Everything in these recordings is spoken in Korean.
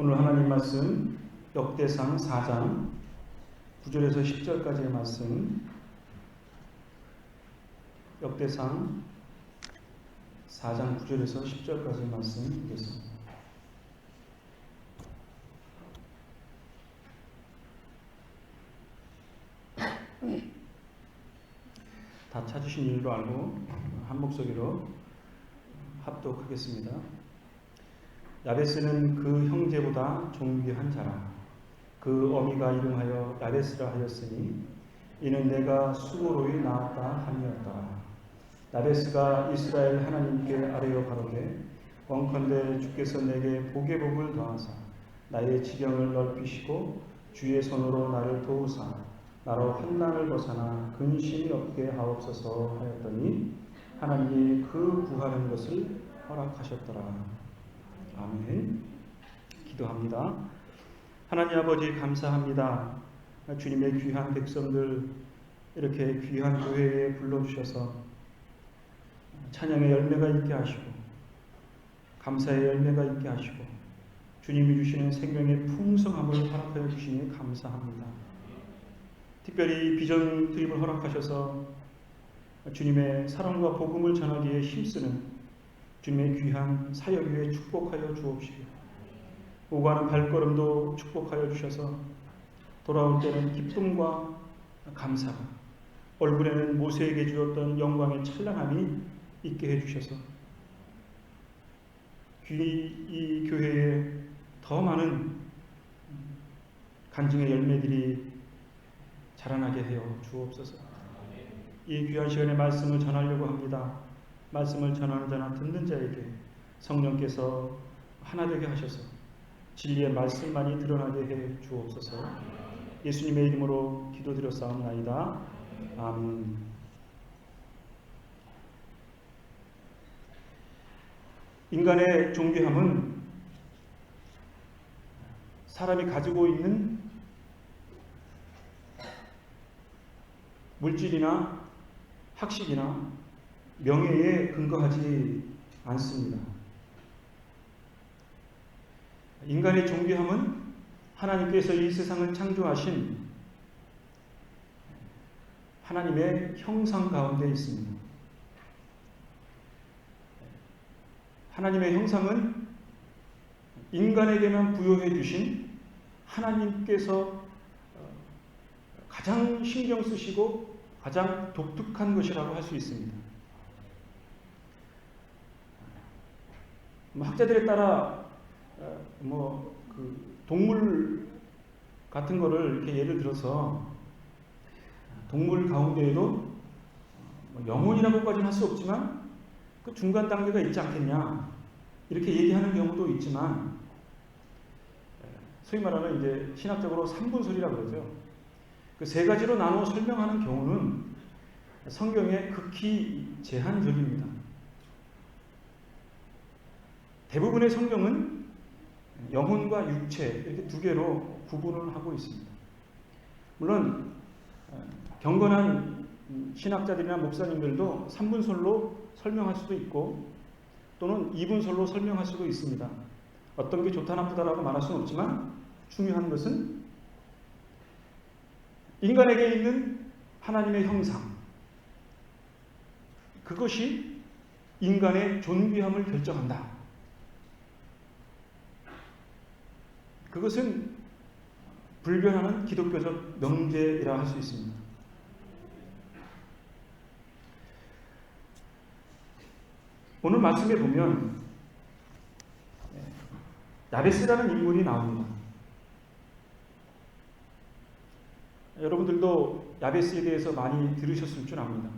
오늘 하나님 말씀 역대상 4장 9절에서 10절까지의 말씀, 역대상 4장 9절에서 10절까지의 말씀 읽겠습니다. 다 찾으신 일로 알고 한 목소리로 합독하겠습니다. 야베스는 그 형제보다 존귀한 자라. 그 어미가 이름하여 야베스라 하였으니 이는 내가 수고로이 낳았다 함이었더라. 야베스가 이스라엘 하나님께 아뢰어 가로되 원컨대 주께서 내게 복의 복을 더하사 나의 지경을 넓히시고 주의 손으로 나를 도우사 나로 환난을 벗어나 근심이 없게 하옵소서 하였더니 하나님이 그 구하는 것을 허락하셨더라. 아멘. 기도합니다. 하나님 아버지 감사합니다. 주님의 귀한 백성들 이렇게 귀한 교회에 불러주셔서 찬양의 열매가 있게 하시고 감사의 열매가 있게 하시고 주님이 주시는 생명의 풍성함을 허락하여 주시니 감사합니다. 특별히 비전 드립을 허락하셔서 주님의 사랑과 복음을 전하기에 힘쓰는 주님의 귀한 사역 위에 축복하여 주옵시고 오가는 발걸음도 축복하여 주셔서 돌아올 때는 기쁨과 감사가 얼굴에는 모세에게 주었던 영광의 찬란함이 있게 해주셔서 이 교회에 더 많은 간증의 열매들이 자라나게 하여 주옵소서. 이 귀한 시간에 말씀을 전하려고 합니다. 말씀을 전하는 자나 듣는 자에게 성령께서 하나 되게 하셔서 진리의 말씀만이 드러나게 해 주옵소서. 예수님의 이름으로 기도드렸사옵나이다. 아멘. 인간의 존귀함은 사람이 가지고 있는 물질이나 학식이나 명예에 근거하지 않습니다. 인간의 존귀함은 하나님께서 이 세상을 창조하신 하나님의 형상 가운데 있습니다. 하나님의 형상은 인간에게만 부여해 주신 하나님께서 가장 신경 쓰시고 가장 독특한 것이라고 할 수 있습니다. 학자들에 따라 동물 같은 거를 이렇게 예를 들어서 동물 가운데에도 영혼이라고까지는 할 수 없지만 그 중간 단계가 있지 않겠냐 이렇게 얘기하는 경우도 있지만 소위 말하는 이제 신학적으로 삼분설이라고 그러죠. 그 세 가지로 나누어 설명하는 경우는 성경에 극히 제한적입니다. 대부분의 성경은 영혼과 육체 이렇게 두 개로 구분을 하고 있습니다. 물론 경건한 신학자들이나 목사님들도 3분설로 설명할 수도 있고 또는 2분설로 설명할 수도 있습니다. 어떤 게 좋다 나쁘다라고 말할 수는 없지만 중요한 것은 인간에게 있는 하나님의 형상 그것이 인간의 존귀함을 결정한다. 그것은 불변하는 기독교적 명제이라 할 수 있습니다. 오늘 말씀에 보면 야베스라는 인물이 나옵니다. 여러분들도 야베스에 대해서 많이 들으셨을 줄 압니다.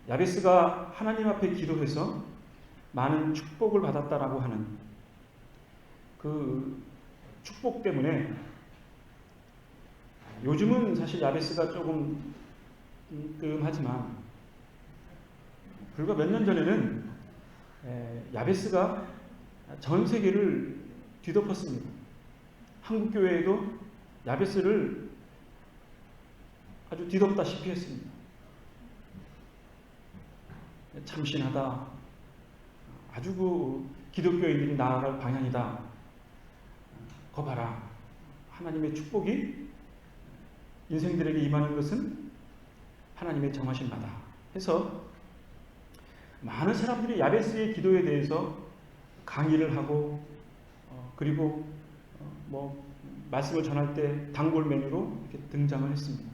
야베스가 하나님 앞에 기도해서 많은 축복을 받았다라고 하는 그 축복 때문에 요즘은 사실 야베스가 조금 끔끔하지만 불과 몇 년 전에는 야베스가 전 세계를 뒤덮었습니다. 한국 교회에도 야베스를 아주 뒤덮다시피 했습니다. 참신하다, 아주 기독교인들이 나아갈 방향이다. 거 봐라. 하나님의 축복이 인생들에게 임하는 것은 하나님의 정하신 바다. 해서 많은 사람들이 야베스의 기도에 대해서 강의를 하고 그리고 말씀을 전할 때 단골 메뉴로 이렇게 등장을 했습니다.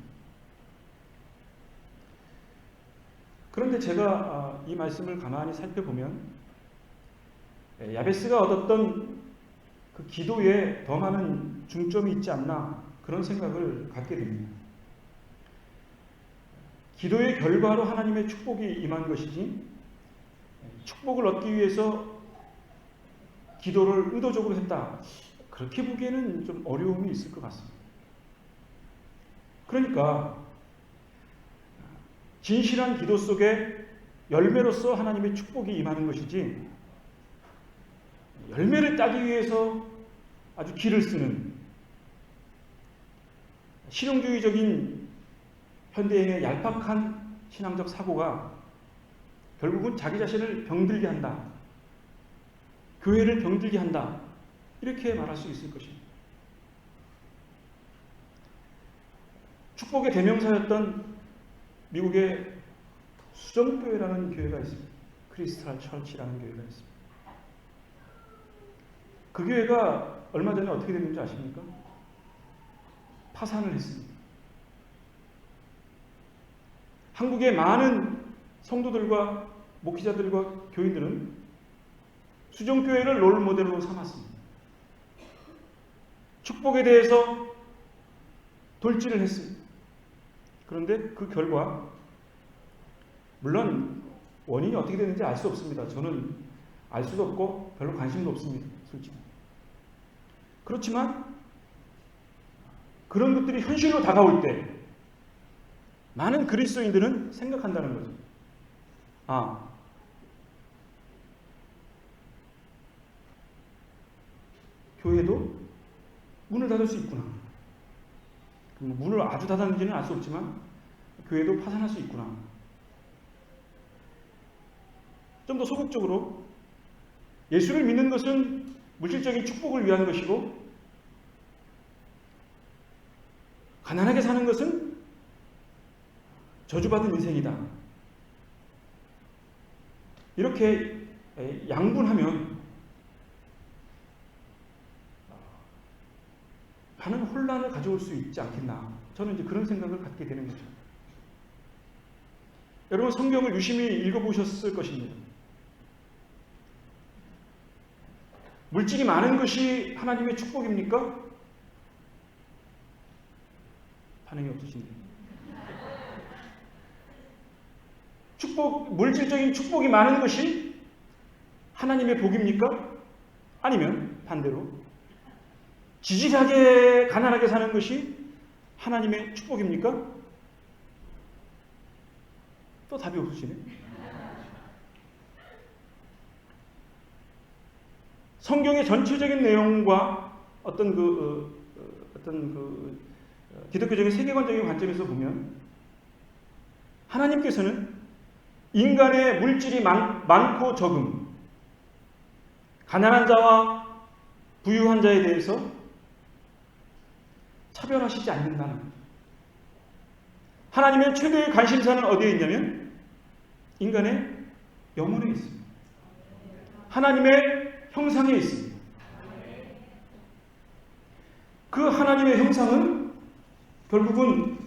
그런데 제가 이 말씀을 가만히 살펴보면 야베스가 얻었던 그 기도에 더 많은 중점이 있지 않나 그런 생각을 갖게 됩니다. 기도의 결과로 하나님의 축복이 임한 것이지 축복을 얻기 위해서 기도를 의도적으로 했다. 그렇게 보기에는 좀 어려움이 있을 것 같습니다. 그러니까 진실한 기도 속에 열매로서 하나님의 축복이 임하는 것이지 열매를 따기 위해서 아주 기를 쓰는 실용주의적인 현대인의 얄팍한 신앙적 사고가 결국은 자기 자신을 병들게 한다. 교회를 병들게 한다. 이렇게 말할 수 있을 것입니다. 축복의 대명사였던 미국의 수정교회라는 교회가 있습니다. 크리스탈 처치라는 교회가 있습니다. 그 교회가 얼마 전에 어떻게 됐는지 아십니까? 파산을 했습니다. 한국의 많은 성도들과 목회자들과 교인들은 수정교회를 롤모델로 삼았습니다. 축복에 대해서 돌진을 했습니다. 그런데 그 결과 물론 원인이 어떻게 되는지 알 수 없습니다. 저는 알 수도 없고 별로 관심도 없습니다. 솔직히. 그렇지만 그런 것들이 현실로 다가올 때 많은 그리스도인들은 생각한다는 거죠. 교회도 문을 닫을 수 있구나. 문을 아주 닫았는지는 알 수 없지만 교회도 파산할 수 있구나. 좀 더 소극적으로 예수를 믿는 것은 물질적인 축복을 위한 것이고 가난하게 사는 것은 저주받은 인생이다. 이렇게 양분하면 많은 혼란을 가져올 수 있지 않겠나. 저는 이제 그런 생각을 갖게 되는 거죠. 여러분 성경을 유심히 읽어보셨을 것입니다. 물질이 많은 것이 하나님의 축복입니까? 반응이 없으신데요. 물질적인 축복이 많은 것이 하나님의 복입니까? 아니면 반대로 지질하게 가난하게 사는 것이 하나님의 축복입니까? 또 답이 없으시네. 성경의 전체적인 내용과 어떤 기독교적인 세계관적인 관점에서 보면 하나님께서는 인간의 물질이 많고 적음, 가난한 자와 부유한 자에 대해서 차별하시지 않는다는 거죠. 하나님의 최대의 관심사는 어디에 있냐면 인간의 영혼에 있습니다. 하나님의 형상에 있습니다. 그 하나님의 형상은 결국은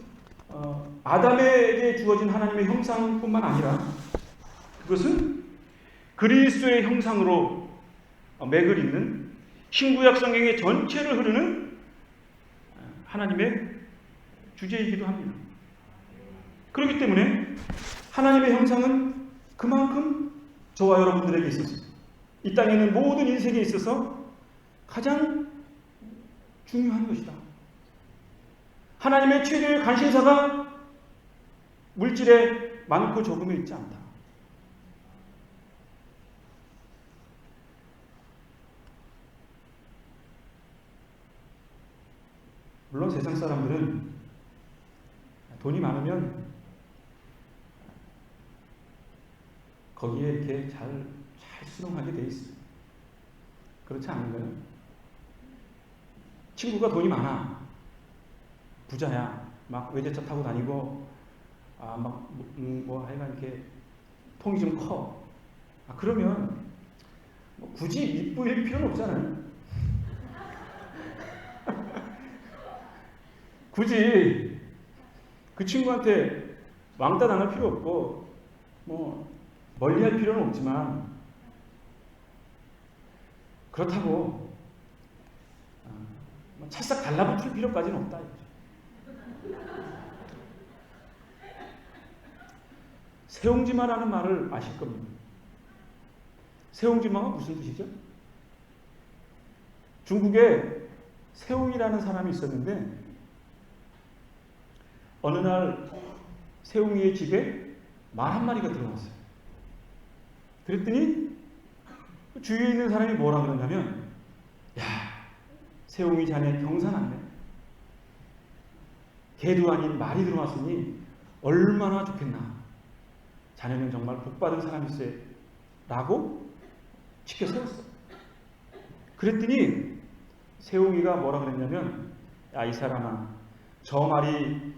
아담에게 주어진 하나님의 형상뿐만 아니라 그것은 그리스도의 형상으로 맥을 잇는 신구약 성경의 전체를 흐르는 하나님의 주제이기도 합니다. 그렇기 때문에 하나님의 형상은 그만큼 저와 여러분들에게 있어서 이 땅에 있는 모든 인생에 있어서 가장 중요한 것이다. 하나님의 최대의 관심사가 물질에 많고 적음에 있지 않다. 물론 세상 사람들은 돈이 많으면 거기에 이렇게 잘 수용하게 돼 있습니다. 그렇지 않은가요? 친구가 돈이 많아. 부자야. 막 외제차 타고 다니고, 하여간 이렇게 통이 좀 커. 그러면 뭐 굳이 밑보일 필요는 없잖아요. 굳이 그 친구한테 왕따 당할 필요 없고, 뭐 멀리 할 필요는 없지만, 그렇다고 찰싹 달라붙을 필요까지는 없다. 세옹지마라는 말을 아실 겁니다. 세옹지마가 무슨 뜻이죠? 중국에 세옹이라는 사람이 있었는데 어느 날 세옹이의 집에 말 한 마리가 들어왔어요. 그랬더니 주위에 있는 사람이 뭐라 그러냐면, 야, 세옹이 자네 경사났네. 개도 아닌 말이 들어왔으니 얼마나 좋겠나. 자네는 정말 복받은 사람일세. 라고 치켜 세웠어. 그랬더니 세옹이가 뭐라 그랬냐면, 야, 이 사람아, 저 말이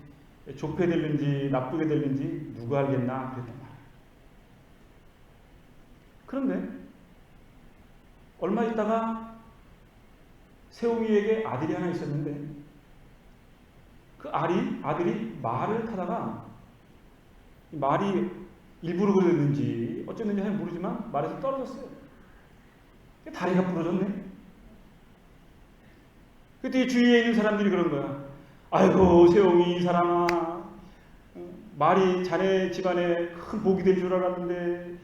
좋게 될는지 나쁘게 될는지 누가 알겠나 그랬단 말이야. 그런데 얼마 있다가 세옹이에게 아들이 하나 있었는데 그 아들이 말을 타다가 말이 일부러 그랬는지 어쨌는지 잘 모르지만 말에서 떨어졌어요. 다리가 부러졌네. 그때 주위에 있는 사람들이 그런 거야. 아이고 세옹이 이 사람아, 말이 자네 집안에 큰 복이 될 줄 알았는데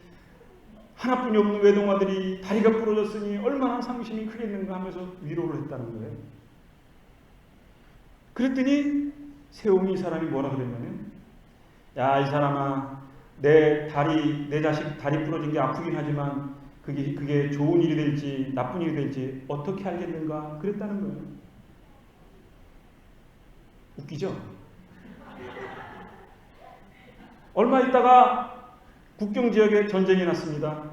하나뿐이 없는 외동아들이 다리가 부러졌으니 얼마나 상심이 크겠는가 하면서 위로를 했다는 거예요. 그랬더니 세옹이 이 사람이 뭐라 그랬냐면, 야, 이 사람아, 내 자식 다리 부러진 게 아프긴 하지만 그게 좋은 일이 될지 나쁜 일이 될지 어떻게 알겠는가 그랬다는 거예요. 웃기죠? 얼마 있다가 국경 지역에 전쟁이 났습니다.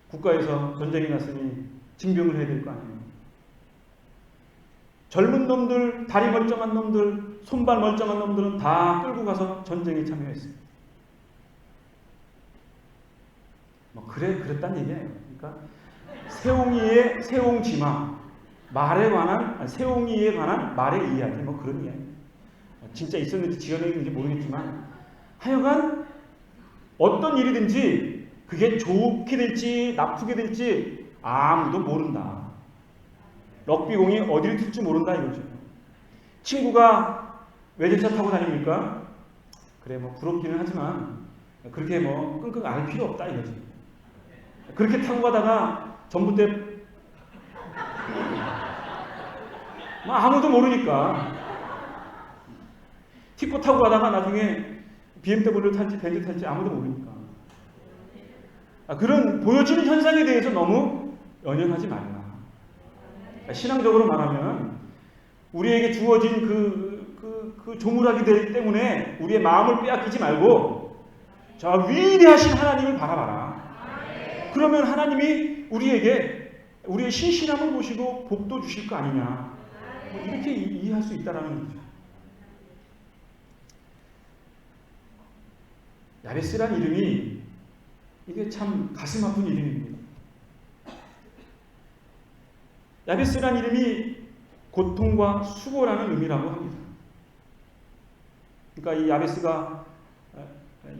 국가에서 전쟁이 났으니 징병을 해야 될 거 아니에요. 젊은 놈들, 다리 멀쩡한 놈들, 손발 멀쩡한 놈들은 다 끌고 가서 전쟁에 참여했습니다. 그랬단 얘기예요. 그러니까 세옹지마, 세옹이에 관한 말의 이야기, 그런 이야기. 진짜 있었는지 지어내는지 모르겠지만 하여간 어떤 일이든지 그게 좋게 될지 나쁘게 될지 아무도 모른다. 럭비공이 어디를 튈지 모른다 이거죠. 친구가 외제차 타고 다닙니까? 그래 부럽기는 하지만 그렇게 끙끙 앓을 필요 없다 이거지. 그렇게 타고 가다가 전봇대 아무도 모르니까 티코 타고 가다가 나중에 BMW를 탈지 벤츠 탈지 아무도 모르니까. 그런 보여지는 현상에 대해서 너무 연연하지 말라. 신앙적으로 말하면 우리에게 주어진 그 조물하기 때문에 우리의 마음을 빼앗기지 말고 저 위대하신 하나님을 바라봐라. 그러면 하나님이 우리의 신실함을 보시고 복도 주실 거 아니냐. 이렇게 이해할 수 있다라는 거죠. 야베스란 이름이 이게 참 가슴 아픈 이름입니다. 야베스란 이름이 고통과 수고라는 의미라고 합니다. 그러니까 이 야베스가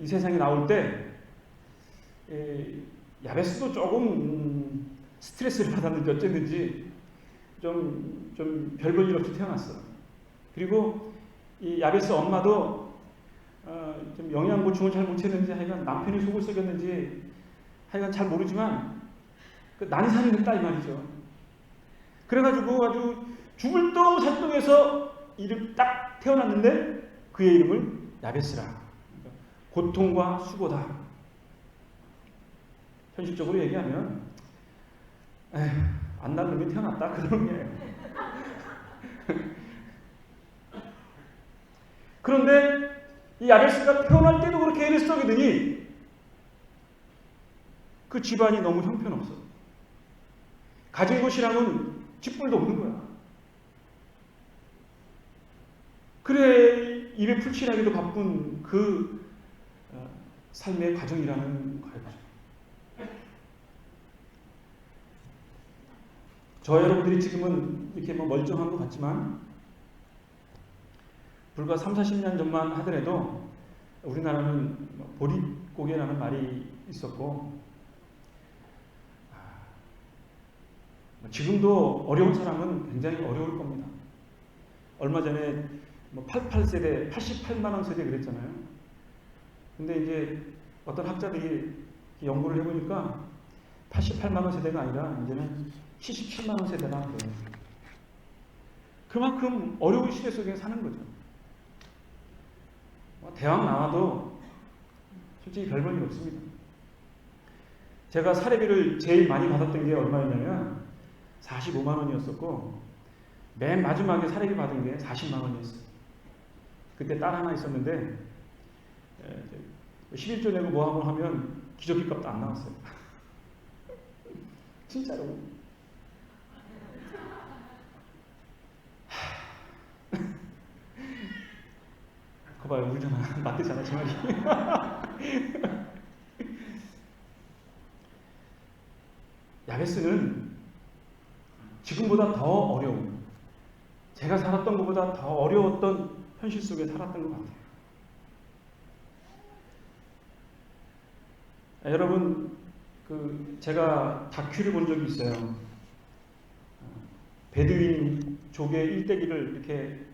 이 세상에 나올 때 야베스도 조금 스트레스를 받았는지 어쨌는지 좀 별 볼 일 없이 태어났어. 그리고 이 야베스 엄마도 좀 영양 보충을 잘 못했는지 하여간 남편이 속을 썩였는지 하여간 잘 모르지만 난산이 됐다 이 말이죠. 그래가지고 아주 죽을 똥 살똥해서 이름 딱 태어났는데 그의 이름을 야베스라. 고통과 수고다. 현실적으로 얘기하면 안 난 놈이 태어났다 그런 거예요. 그런데 이 야베스가 태어날 때도 그렇게 애를 썩이더니 그 집안이 너무 형편없어. 가진 것이랑은 쥐뿔도 없는 거야. 그래 입에 풀칠하기도 바쁜 그 삶의 과정이라는 거죠. 저 여러분들이 지금은 이렇게 뭐 멀쩡한 것 같지만 불과 30-40년 전만 하더라도 우리나라는 보릿고개라는 말이 있었고 지금도 어려운 사람은 굉장히 어려울 겁니다. 얼마 전에 88세대, 88만 원 세대 그랬잖아요. 근데 이제 어떤 학자들이 연구를 해보니까 88만 원 세대가 아니라 이제는 77만 원 세대다 그래요. 그만큼 어려운 시대 속에 사는 거죠. 대학 나와도 솔직히 별 볼일 없습니다. 제가 사례비를 제일 많이 받았던 게 얼마였냐면 45만 원이었었고 맨 마지막에 사례비 받은 게 40만 원이었어요. 그때 딸 하나 있었는데 11조 내고 뭐하고 하면 기저귀 값도 안 나왔어요. 진짜로. 그거 봐요. 울잖아. 맞대잖아 제 말이. 야베스는 지금보다 더 어려운, 제가 살았던 것보다 더 어려웠던 현실 속에 살았던 것 같아요. 여러분, 제가 다큐를 본 적이 있어요. 베두인 족의 일대기를 이렇게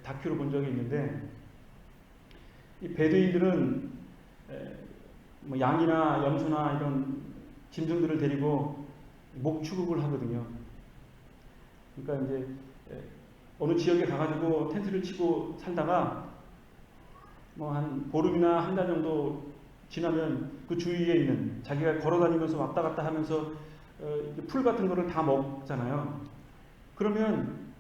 다큐를 본 적이 있는데, 이 베두인들은 뭐 양이나 염소나 이런 짐승들을 데리고 목축업을 하거든요. 그러니까 이제 어느 지역에 가가지고 텐트를 치고 살다가 뭐 한 보름이나 한 달 정도 지나면 그 주위에 있는 자기가 걸어다니면서 왔다 갔다 하면서 풀 같은 거를 다 먹잖아요. 그러면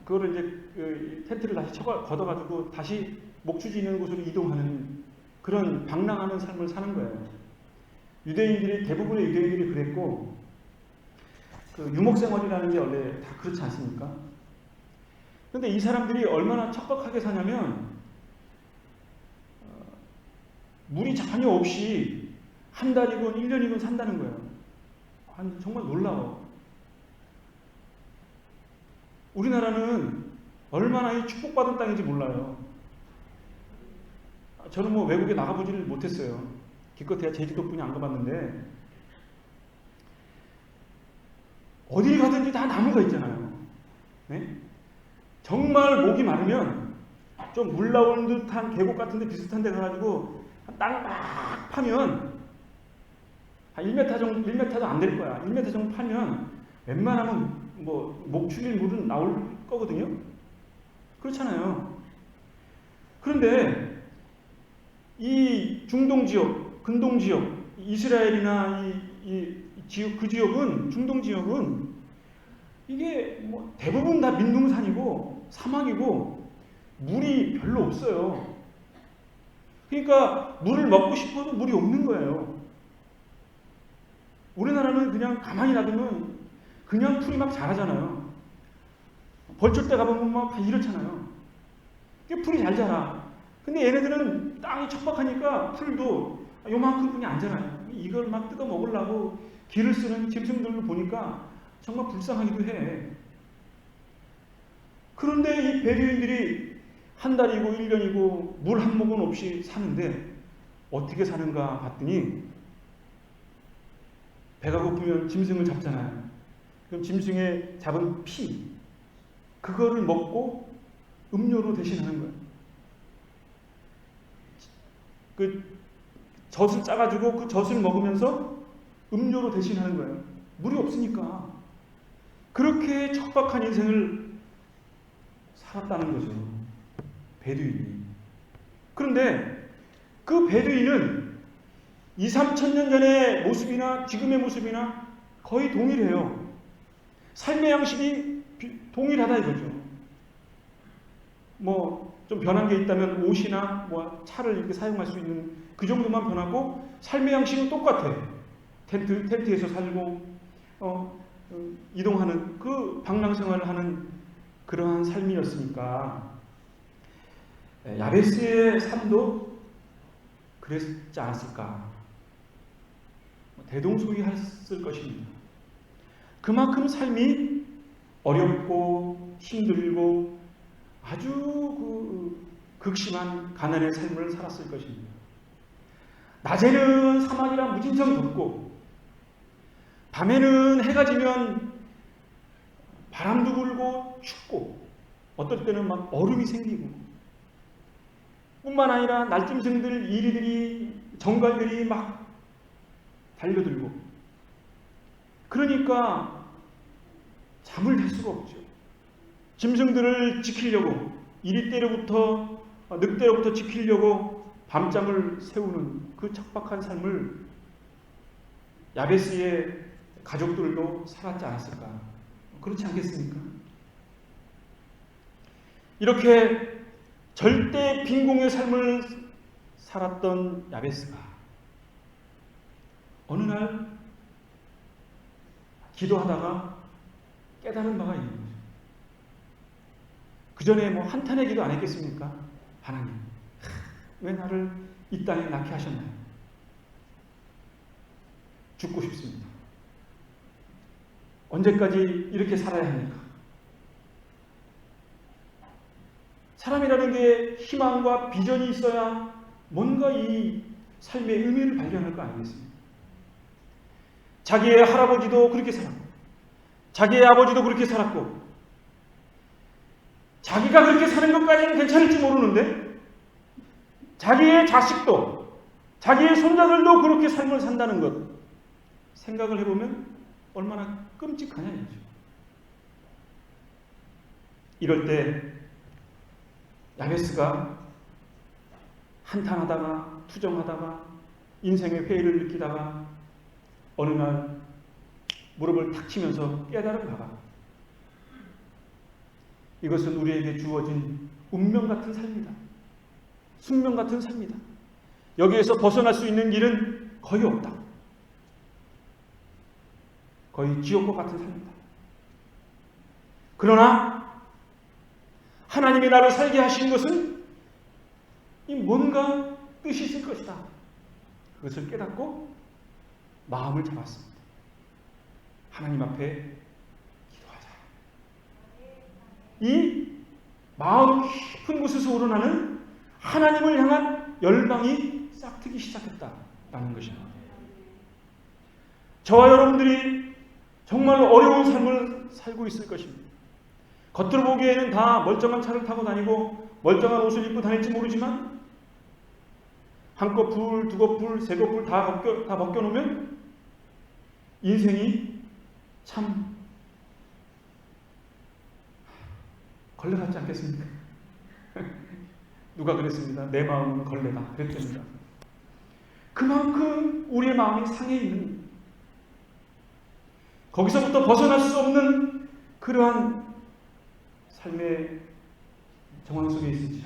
그거를 이제 텐트를 다시 걷어가지고 다시 목축지 있는 곳으로 이동하는 그런 방랑하는 삶을 사는 거예요. 대부분의 유대인들이 그랬고, 유목생활이라는 게 원래 다 그렇지 않습니까? 그런데 이 사람들이 얼마나 척박하게 사냐면 물이 전혀 없이 한 달이건 1년이건 산다는 거예요. 정말 놀라워. 우리나라는 얼마나 이 축복받은 땅인지 몰라요. 저는 뭐 외국에 나가보지를 못했어요. 기껏해야 제주도뿐이 안 가봤는데 어딜 가든지 다 나무가 있잖아요. 네? 정말 목이 마르면 좀 물 나오는 듯한 계곡 같은 데 비슷한 데 가가지고 땅 막 파면 한 1m 정도, 1m도 안 될 거야. 1m 정도 파면 웬만하면 뭐 목 축일 물은 나올 거거든요. 그렇잖아요. 그런데 이 중동 지역, 근동 지역, 이스라엘이나 그 지역은, 중동 지역은 이게 뭐 대부분 다 민둥산이고 사막이고 물이 별로 없어요. 그러니까 물을 먹고 싶어도 물이 없는 거예요. 우리나라는 그냥 가만히 놔두면 그냥 풀이 막 자라잖아요. 벌초대 가보면 막 다 이렇잖아요. 이게 풀이 잘 자라. 근데 얘네들은 땅이 척박하니까 풀도 요만큼 뿐이 안 자라요. 이걸 막 뜯어 먹으려고 길을 쓰는 짐승들을 보니까 정말 불쌍하기도 해. 그런데 이 베두인들이 한 달이고 1년이고 물 한 모금 없이 사는데 어떻게 사는가 봤더니, 배가 고프면 짐승을 잡잖아요. 그럼 짐승에 잡은 피, 그거를 먹고 음료로 대신하는 거예요. 그 젖을 짜가지고 그 젖을 먹으면서 음료로 대신하는 거예요. 물이 없으니까. 그렇게 척박한 인생을 살았다는 거죠. 베두인이. 그런데 그 베두인은 2,000~3,000년 전의 모습이나 지금의 모습이나 거의 동일해요. 삶의 양식이 동일하다 이거죠. 뭐 좀 변한 게 있다면 옷이나 뭐 차를 이렇게 사용할 수 있는 그 정도만 변하고 삶의 양식은 똑같아. 텐트에서 살고 이동하는 그 방랑생활을 하는 그러한 삶이었으니까 야베스의 삶도 그랬지 않았을까. 대동소이했을 것입니다. 그만큼 삶이 어렵고 힘들고 아주 극심한 가난의 삶을 살았을 것입니다. 낮에는 사막이라 무진장 덥고 밤에는 해가 지면 바람도 불고 춥고 어떨 때는 막 얼음이 생기고 뿐만 아니라 날짐승들, 이리들이, 정갈들이 막 달려들고 그러니까 잠을 잘 수가 없죠. 짐승들을 지키려고 이리 때로부터 늑대로부터 지키려고 밤잠을 새우는 그 척박한 삶을 야베스의 가족들도 살았지 않았을까? 그렇지 않겠습니까? 이렇게 절대 빈공의 삶을 살았던 야베스가 어느 날 기도하다가 깨달은 바가 있는 거죠. 그 전에 뭐 한탄의 기도 안 했겠습니까? 하나님, 왜 나를 이 땅에 낳게 하셨나요? 죽고 싶습니다. 언제까지 이렇게 살아야 합니까? 사람이라는 게 희망과 비전이 있어야 뭔가 이 삶의 의미를 발견할 거 아니겠습니까? 자기의 할아버지도 그렇게 살았고 자기의 아버지도 그렇게 살았고 자기가 그렇게 사는 것까지는 괜찮을지 모르는데 자기의 자식도 자기의 손자들도 그렇게 삶을 산다는 것 생각을 해보면 얼마나 끔찍하냐 이거죠. 이럴 때 야베스가 한탄하다가 투정하다가 인생의 회의를 느끼다가 어느 날 무릎을 탁 치면서 깨달은 바가 이것은 우리에게 주어진 운명 같은 삶이다. 숙명 같은 삶이다. 여기에서 벗어날 수 있는 길은 거의 없다. 거의 지옥과 같은 삶이다. 그러나 하나님이 나를 살게 하신 것은 이 뭔가 뜻이 있을 것이다. 그것을 깨닫고 마음을 잡았습니다. 하나님 앞에 기도하자. 이 마음 깊은 곳에서 우러나는 하나님을 향한 열망이 싹트기 시작했다라는 것입니다. 저와 여러분들이 정말 어려운 삶을 살고 있을 것입니다. 겉으로 보기에는 다 멀쩡한 차를 타고 다니고 멀쩡한 옷을 입고 다닐지 모르지만 한 커플, 두 커플, 세 커플 다 벗겨놓으면 인생이 참 걸레 같지 않겠습니까? 누가 그랬습니다. 내 마음은 걸레다. 그랬답니다. 그만큼 우리의 마음이 상해 있는 거기서부터 벗어날 수 없는 그러한 삶의 정황 속에 있을지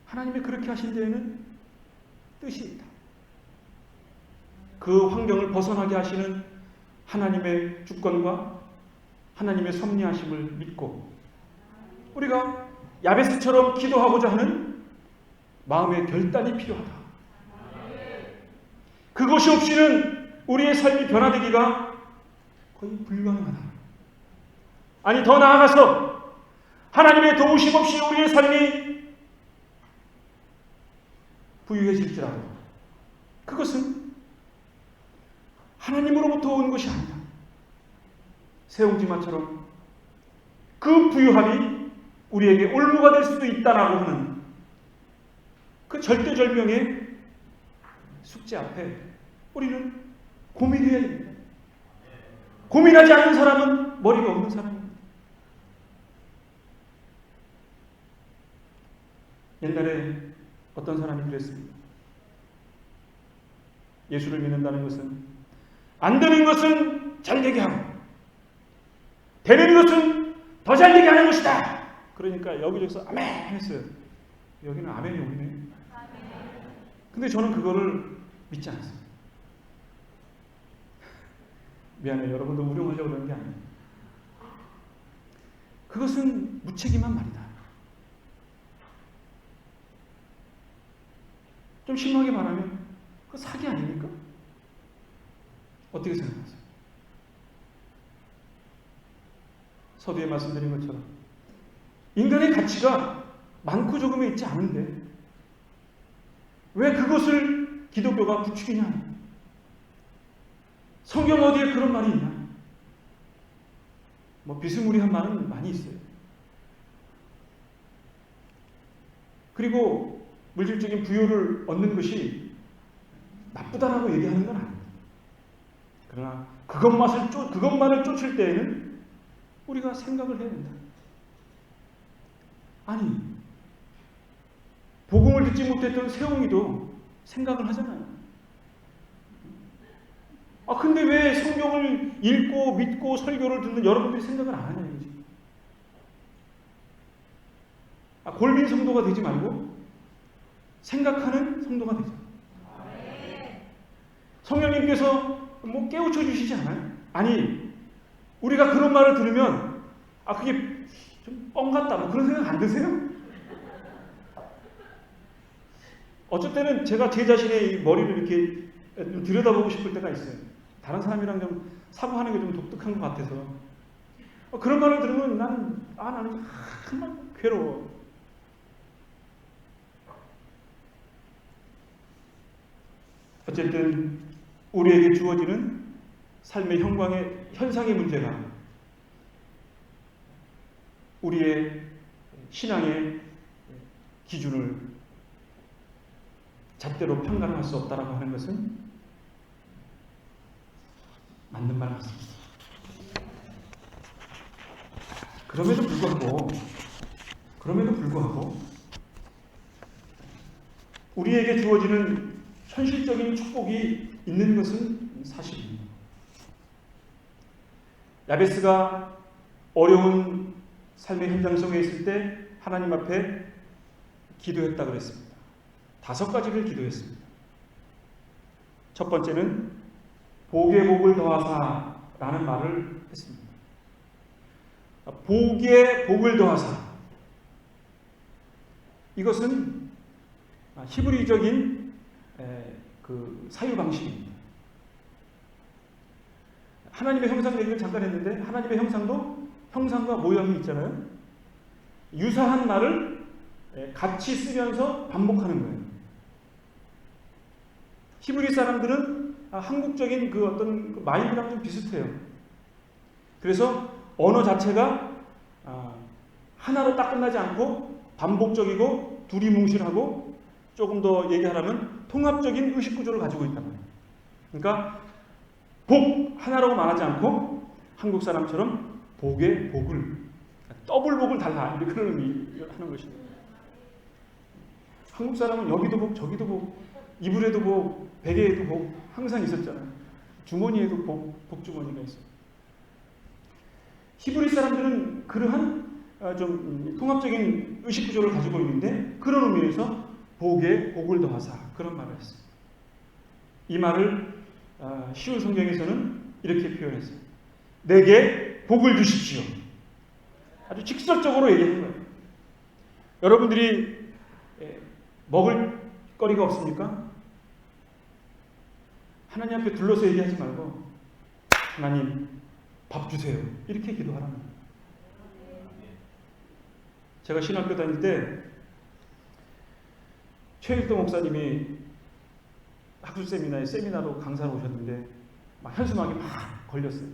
하나님이 그렇게 하신 데에는 뜻이 있다. 그 환경을 벗어나게 하시는 하나님의 주권과 하나님의 섭리하심을 믿고 우리가 야베스처럼 기도하고자 하는 마음의 결단이 필요하다. 그것이 없이는 우리의 삶이 변화되기가 거의 불가능하다. 아니 더 나아가서 하나님의 도우심 없이 우리의 삶이 부유해질지라도 그것은 하나님으로부터 온 것이 아니다. 세옹지마처럼 그 부유함이 우리에게 올무가 될 수도 있다라고 하는 그 절대절명의 숙제 앞에 우리는 고민해야 됩니다. 고민하지 않는 사람은 머리가 없는 사람입니다. 옛날에 어떤 사람이 그랬습니다. 예수를 믿는다는 것은 안 되는 것은 잘 되게 하고 되는 것은 더 잘 되게 하는 것이다. 그러니까 여기저기서 아멘 했어요. 여기는 아멘이 없네. 근데 저는 그거를 믿지 않았어요. 미안해요. 여러분들 우롱하려고 그러는 게 아니에요. 그것은 무책임한 말이다. 좀 심하게 말하면 그 사기 아닙니까? 어떻게 생각하세요? 서두에 말씀드린 것처럼 인간의 가치가 많고 적음에 있지 않은데 왜 그것을 기독교가 부추기냐? 성경 어디에 그런 말이 있냐? 뭐 비스무리한 말은 많이 있어요. 그리고 물질적인 부여를 얻는 것이 나쁘다라고 얘기하는 건 아닙니다. 그러나 그것만을 쫓을 때에는 우리가 생각을 해야 된다. 아니, 복음을 듣지 못했던 세웅이도 생각을 하잖아요. 근데 왜 성경을 읽고 믿고 설교를 듣는 여러분들이 생각을 안 하냐 이거지. 골빈 성도가 되지 말고 생각하는 성도가 되자. 성령님께서 뭐 깨우쳐 주시지 않아요? 아니, 우리가 그런 말을 들으면 그게 좀 뻥 같다 뭐 그런 생각 안 드세요? 어쩔 때는 제가 제 자신의 이 머리를 이렇게 들여다보고 싶을 때가 있어요. 다른 사람이랑 좀 사고하는 게 좀 독특한 것 같아서 그런 말을 들으면 나는 정말 괴로워. 어쨌든 우리에게 주어지는 삶의 현상의 문제가 우리의 신앙의 기준을 잣대로 평가할 수 없다라고 하는 것은 맞는 말 같습니다. 그럼에도 불구하고 우리에게 주어지는 현실적인 축복이 있는 것은 사실입니다. 야베스가 어려운 삶의 현장 속에 있을 때 하나님 앞에 기도했다 그랬습니다. 5가지를 기도했습니다. 첫 번째는 복에 복을 더하사라는 말을 했습니다. 복에 복을 더하사. 이것은 히브리적인 그 사유 방식입니다. 하나님의 형상 얘기를 잠깐 했는데 하나님의 형상도 형상과 모형이 있잖아요. 유사한 말을 같이 쓰면서 반복하는 거예요. 히브리 사람들은 한국적인 그 어떤 마인드랑 좀 비슷해요. 그래서 언어 자체가 하나로 딱 끝나지 않고 반복적이고 두리뭉실하고 조금 더 얘기하라면 통합적인 의식 구조를 가지고 있단 말이에요. 그러니까 복 하나라고 말하지 않고 한국 사람처럼 복에 복을 더블 복을 달라 이렇게 그런 의미를 하는 것입니다. 한국 사람은 여기도 복 저기도 복 이불에도 복 베개에도 복 항상 있었잖아요. 주머니에도 복주머니가 있어요. 히브리 사람들은 그러한 좀 통합적인 의식 구조를 가지고 있는데 그런 의미에서 복에 복을 더하사 그런 말을 했어요. 이 말을 쉬운 성경에서는 이렇게 표현했어요. 내게 복을 주십시오. 아주 직설적으로 얘기하는 거예요. 여러분들이 먹을 거리가 없습니까? 하나님 앞에 둘러서 얘기하지 말고 하나님 밥 주세요. 이렇게 기도하라는 거예요. 제가 신학교 다닐 때 최일도 목사님이 학술 세미나로 강사로 오셨는데 막 현수막이 막 걸렸어요.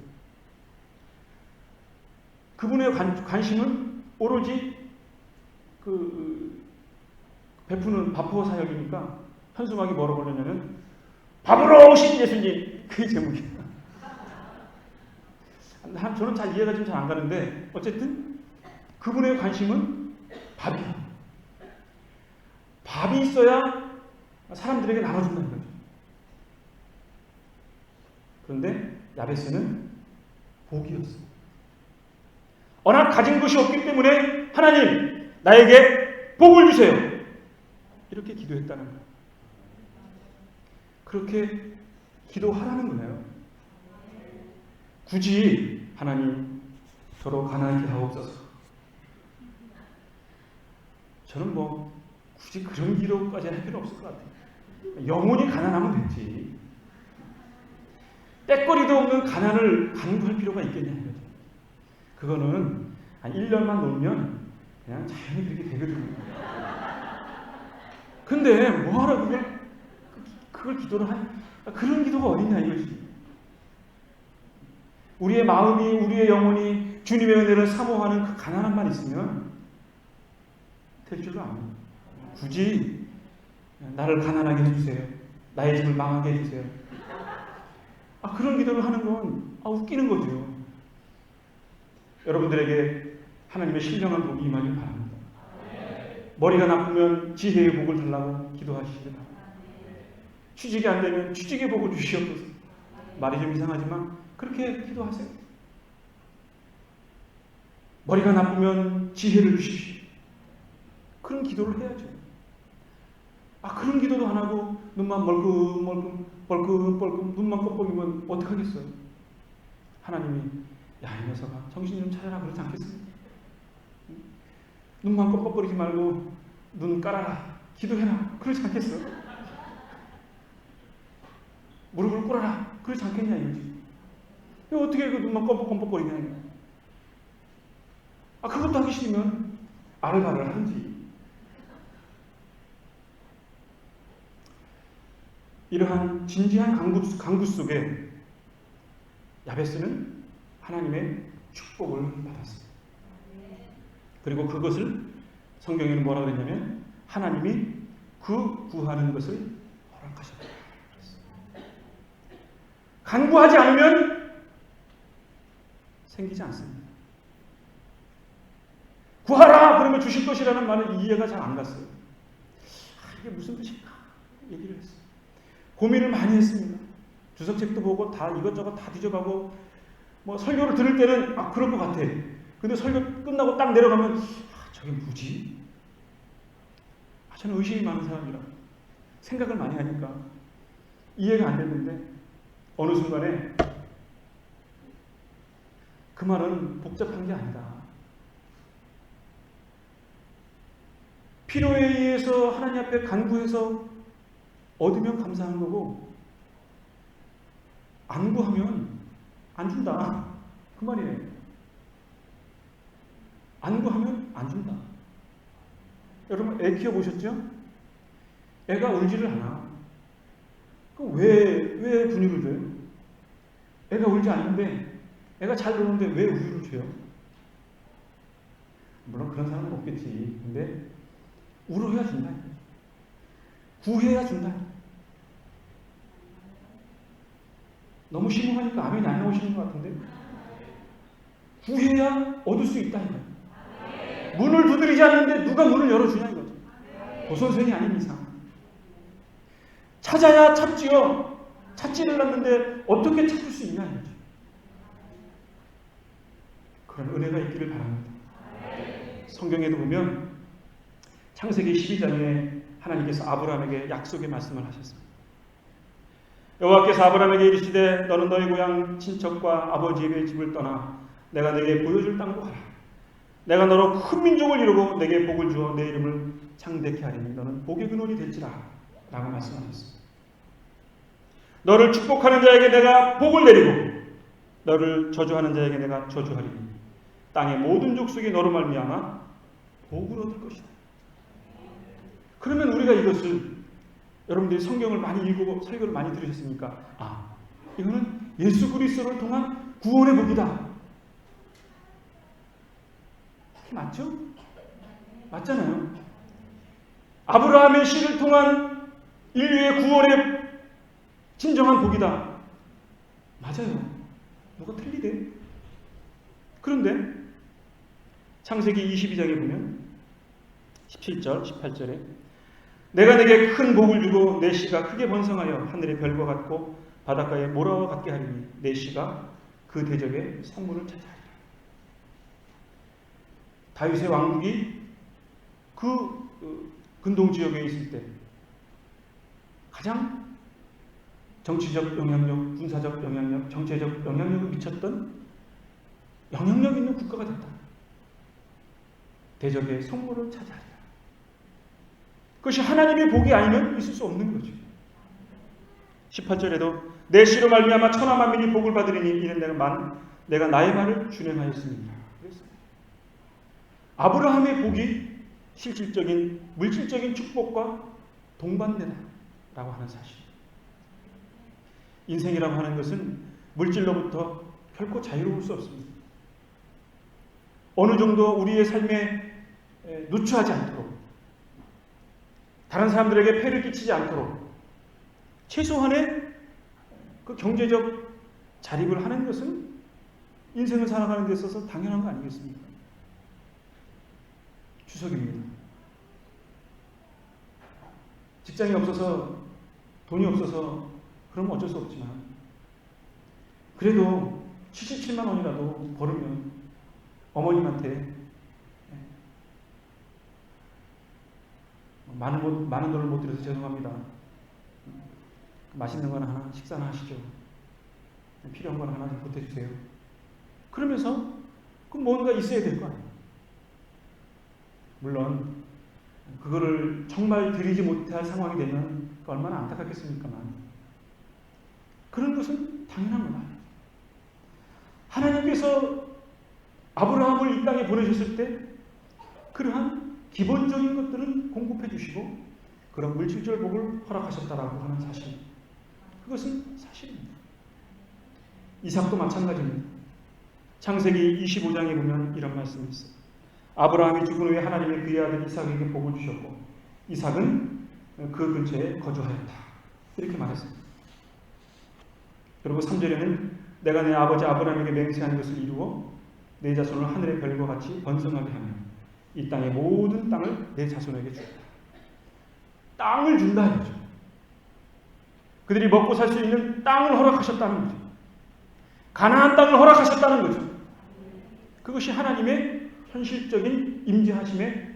그분의 관심은 오로지 그 베푸는 밥포 사역이니까 현수막이 뭐라고 걸렸냐면 밥으로 오신 예수님 그게 제목이에요. 저는 잘 이해가 좀 잘 안 가는데 어쨌든 그분의 관심은 밥이에요. 밥이 있어야 사람들에게 나눠준다는 거죠. 그런데 야베스는 복이었어요. 워낙 가진 것이 없기 때문에 하나님 나에게 복을 주세요. 이렇게 기도했다는 거예요. 그렇게 기도하라는 거예요. 굳이 하나님 저로 가난하게 하옵소서. 저는 뭐 굳이 그런 기도까지 할 필요 없을 것 같아요. 영혼이 가난하면 됐지. 때거리도 없는 가난을 간구할 필요가 있겠냐 이거죠. 그거는 한 1년만 놀면 그냥 자연히 그렇게 되거든요. 근데 뭐하러 그걸 기도를 그런 기도가 어딨냐 이거지. 우리의 마음이, 우리의 영혼이 주님의 은혜를 사모하는 그 가난함만 있으면 될 줄로 압니다. 굳이 나를 가난하게 해주세요. 나의 집을 망하게 해주세요. 그런 기도를 하는 건 웃기는 거죠. 여러분들에게 하나님의 신령한 복이 임하길 바랍니다. 머리가 나쁘면 지혜의 복을 달라고 기도하시기 바랍니다. 취직이 안 되면 취직의 복을 주시옵소서. 말이 좀 이상하지만 그렇게 기도하세요. 머리가 나쁘면 지혜를 주십시오. 그런 기도를 해야죠. 그런 기도도 안 하고 눈만 벌끔벌끔 눈만 껌뻑이면 어떡하겠어요? 하나님이 야, 이 녀석아 정신 좀 차려라 그러지 않겠습니까? 눈만 껌뻑거리지 말고 눈 깔아라 기도해라 그러지 않겠어요? 무릎을 꿇어라 그러지 않겠냐 이거지. 어떻게 그 눈만 껌뻑껌뻑거리냐. 그것도 하기 싫으면 아르바를 하든지. 이러한 진지한 강구 속에 야베스는 하나님의 축복을 받았습니다. 그리고 그것을 성경에는 뭐라고 그랬냐면 하나님이 그 구하는 것을 허락하셨다. 간구하지 않으면 생기지 않습니다. 구하라 그러면 주실 것이라는 말은 이해가 잘 안 갔어요. 이게 무슨 뜻일까 얘기를 했어요. 고민을 많이 했습니다. 주석책도 보고 다 이것저것 다 뒤져가고 뭐 설교를 들을 때는 그럴 것 같아. 근데 설교 끝나고 딱 내려가면 저게 뭐지? 저는 의심이 많은 사람이라 생각을 많이 하니까 이해가 안 됐는데 어느 순간에 그 말은 복잡한 게 아니다. 필요에 의해서 하나님 앞에 간구해서 얻으면 감사한 거고 안 구하면 안 준다. 그 말이에요. 안 구하면 안 준다. 여러분 애 키워보셨죠? 애가 울지를 않아. 그럼 왜 분유를 줘요? 애가 울지 않는데 애가 잘 노는데 왜 우유를 줘요? 물론 그런 사람은 없겠지. 근데 울어야 준다. 구해야 준다. 너무 심오하니까 아멘이 안 나오시는 것 같은데 구해야 얻을 수 있다 이거야. 문을 두드리지 않는데 누가 문을 열어주냐 이거죠. 도선생이 아닌 이상 찾아야 찾지요. 찾지를 않는데 어떻게 찾을 수 있냐 이거죠. 그런 은혜가 있기를 바랍니다. 성경에도 보면 창세기 12장에 하나님께서 아브라함에게 약속의 말씀을 하셨습니다. 여호와께서 아브라함에게 이르시되 너는 너희 고향 친척과 아버지의 집을 떠나 내가 내게 보여줄 땅으로 가라. 내가 너로 큰 민족을 이루고 내게 복을 주어 내 이름을 창대케 하리니 너는 복의 근원이 될지라 라고 말씀하셨습니다. 너를 축복하는 자에게 내가 복을 내리고 너를 저주하는 자에게 내가 저주하리니 땅의 모든 족속이 너로 말미암아 복을 얻을 것이다. 그러면 우리가 이것을 여러분들이 성경을 많이 읽고 설교를 많이 들으셨으니까 이거는 예수 그리스도를 통한 구원의 복이다. 맞죠? 맞잖아요. 아브라함의 씨를 통한 인류의 구원의 진정한 복이다. 맞아요. 뭐가 틀리대? 그런데 창세기 22장에 보면 17절, 18절에 내가 내게 큰 복을 주고 내 씨가 크게 번성하여 하늘의 별과 같고 바닷가의 모라와 같게 하리니 내 씨가 그 대적의 성문을 차지하리라. 다윗의 왕국이 그 근동 지역에 있을 때 가장 정치적 영향력, 군사적 영향력, 정치적 영향력을 미쳤던 영향력 있는 국가가 됐다. 대적의 성물을 차지하리라. 그것이 하나님의 복이 아니면 있을 수 없는 거죠. 18절에도 내 씨로 말미암아 천하 만민이 복을 받으리니 이는 내가 나의 말을 준행하였습니다. 그랬습니다. 아브라함의 복이 실질적인 물질적인 축복과 동반되다라고 하는 사실. 인생이라고 하는 것은 물질로부터 결코 자유로울 수 없습니다. 어느 정도 우리의 삶에 누추하지 않도록, 다른 사람들에게 폐를 끼치지 않도록 최소한의 그 경제적 자립을 하는 것은 인생을 살아가는 데 있어서 당연한 거 아니겠습니까? 추석입니다. 직장이 없어서, 돈이 없어서 그러면 어쩔 수 없지만 그래도 77만 원이라도 벌으면 어머님한테 많은 돈을 못 드려서 죄송합니다. 맛있는 거 하나, 식사나 하시죠. 필요한 거 하나 좀 보태주세요. 그러면서 그 뭔가 있어야 될 거 아니에요. 물론 그거를 정말 드리지 못할 상황이 되면 얼마나 안타깝겠습니까만 그런 것은 당연한 건 아니에요. 하나님께서 아브라함을 이 땅에 보내셨을 때 그러한 기본적인 것들은 공급해 주시고 그런 물질적 복을 허락하셨다라고 하는 사실, 그것은 사실입니다. 이삭도 마찬가지입니다. 창세기 25장에 보면 이런 말씀이 있어요. 아브라함이 죽은 후에 하나님이 그의 아들 이삭에게 복을 주셨고 이삭은 그 근처에 거주하였다. 이렇게 말했습니다. 그리고 3절에는 내가 내 아버지 아브라함에게 맹세한 것을 이루어 내 자손을 하늘의 별과 같이 번성하게 하며 이 땅의 모든 땅을 내 자손에게 주었다. 땅을 준다 이거죠. 그들이 먹고 살 수 있는 땅을 허락하셨다는 거죠. 가나안 땅을 허락하셨다는 거죠. 그것이 하나님의 현실적인 임재하심의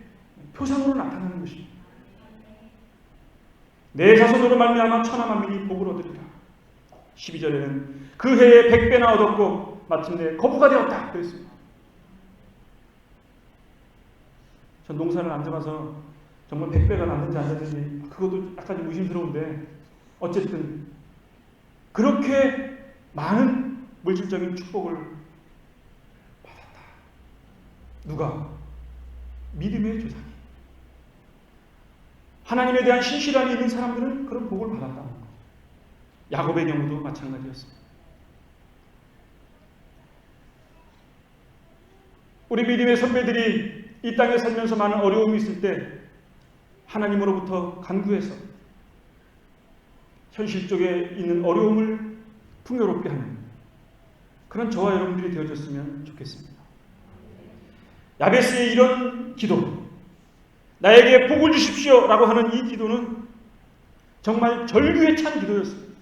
표상으로 나타나는 것입니다. 내 자손으로 말미암아 천하 만민이 복을 얻으리라. 12절에는 그 해에 100배나 얻었고 마침내 거부가 되었다 그랬습니다. 전 농사를 안 잡아서 정말 100배가 났는지 안 났는지 그것도 약간 좀 의심스러운데 어쨌든 그렇게 많은 물질적인 축복을 받았다. 누가? 믿음의 조상이. 하나님에 대한 신실함이 있는 사람들은 그런 복을 받았다는 거죠. 야곱의 경우도 마찬가지였습니다. 우리 믿음의 선배들이 이 땅에 살면서 많은 어려움이 있을 때 하나님으로부터 간구해서 현실 쪽에 있는 어려움을 풍요롭게 하는 그런 저와 여러분들이 되어졌으면 좋겠습니다. 야베스의 이런 기도, 나에게 복을 주십시오 라고 하는 이 기도는 정말 절규에 찬 기도였습니다.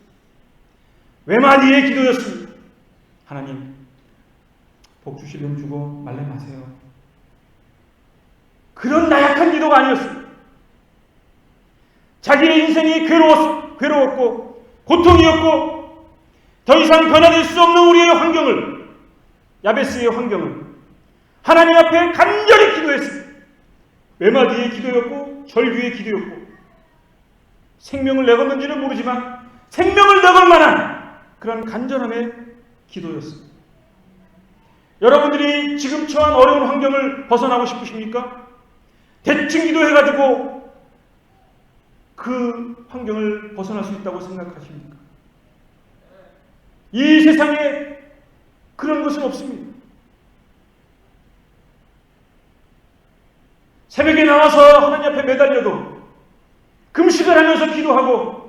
외마디의 기도였습니다. 하나님, 복 주시려면 주고 말래 마세요. 그런 나약한 기도가 아니었습니다. 자기의 인생이 괴로웠고 고통이었고 더 이상 변화될 수 없는 우리의 환경을, 야베스의 환경을 하나님 앞에 간절히 기도했습니다. 외마디의 기도였고 절규의 기도였고 생명을 내걸는지는 모르지만 생명을 내걸 만한 그런 간절함의 기도였습니다. 여러분들이 지금 처한 어려운 환경을 벗어나고 싶으십니까? 대충 기도해가지고 그 환경을 벗어날 수 있다고 생각하십니까? 이 세상에 그런 것은 없습니다. 새벽에 나와서 하나님 앞에 매달려도 금식을 하면서 기도하고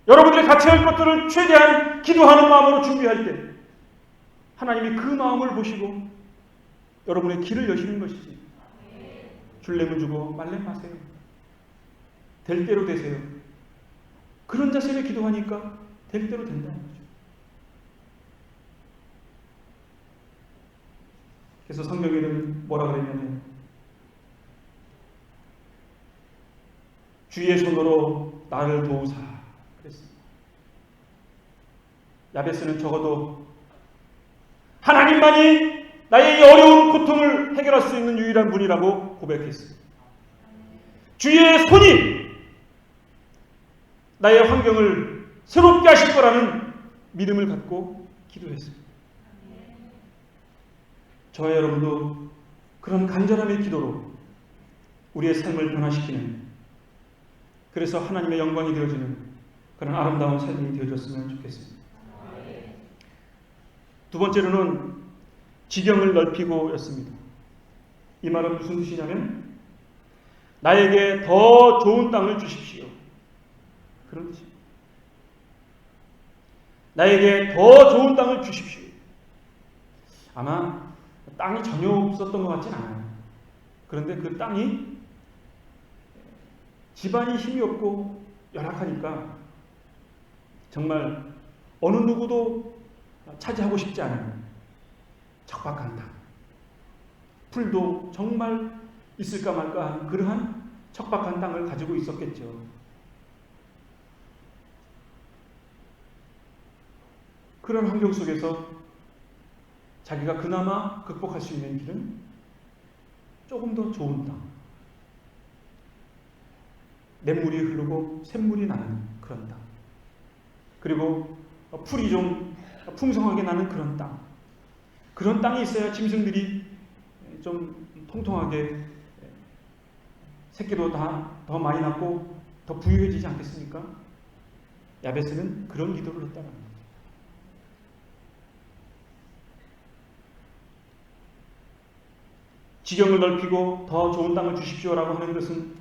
여러분들이 같이 할 것들을 최대한 기도하는 마음으로 준비할 때 하나님이 그 마음을 보시고 여러분의 길을 여시는 것이지. 줄래면 주고 말래 마세요. 될 대로 되세요. 그런 자세로 기도하니까 될 대로 된다는 거죠. 그래서 성경에는 뭐라 그랬냐면 주의 손으로 나를 도우사 그랬습니다. 야베스는 적어도 하나님만이 나의 이 어려운 고통을 해결할 수 있는 유일한 분이라고 고백했습니다. 주의 손이 나의 환경을 새롭게 하실 거라는 믿음을 갖고 기도했습니다. 저와 여러분도 그런 간절함의 기도로 우리의 삶을 변화시키는, 그래서 하나님의 영광이 되어지는 그런 아름다운 삶이 되어졌으면 좋겠습니다. 두 번째로는 지경을 넓히고 였습니다. 이 말은 무슨 뜻이냐면 나에게 더 좋은 땅을 주십시오, 그런 뜻입니다. 나에게 더 좋은 땅을 주십시오. 아마 땅이 전혀 없었던 것 같진 않아요. 그런데 그 땅이 집안이 힘이 없고 열악하니까 정말 어느 누구도 차지하고 싶지 않은 척박한 땅, 풀도 정말 있을까 말까 한 그러한 척박한 땅을 가지고 있었겠죠. 그런 환경 속에서 자기가 그나마 극복할 수 있는 길은 조금 더 좋은 땅, 냇물이 흐르고 샘물이 나는 그런 땅, 그리고 풀이 좀 풍성하게 나는 그런 땅, 그런 땅이 있어야 짐승들이 좀 통통하게 새끼도 더 많이 낳고 더 부유해지지 않겠습니까? 야베스는 그런 기도를 했다는 거죠. 지경을 넓히고 더 좋은 땅을 주십시오라고 하는 것은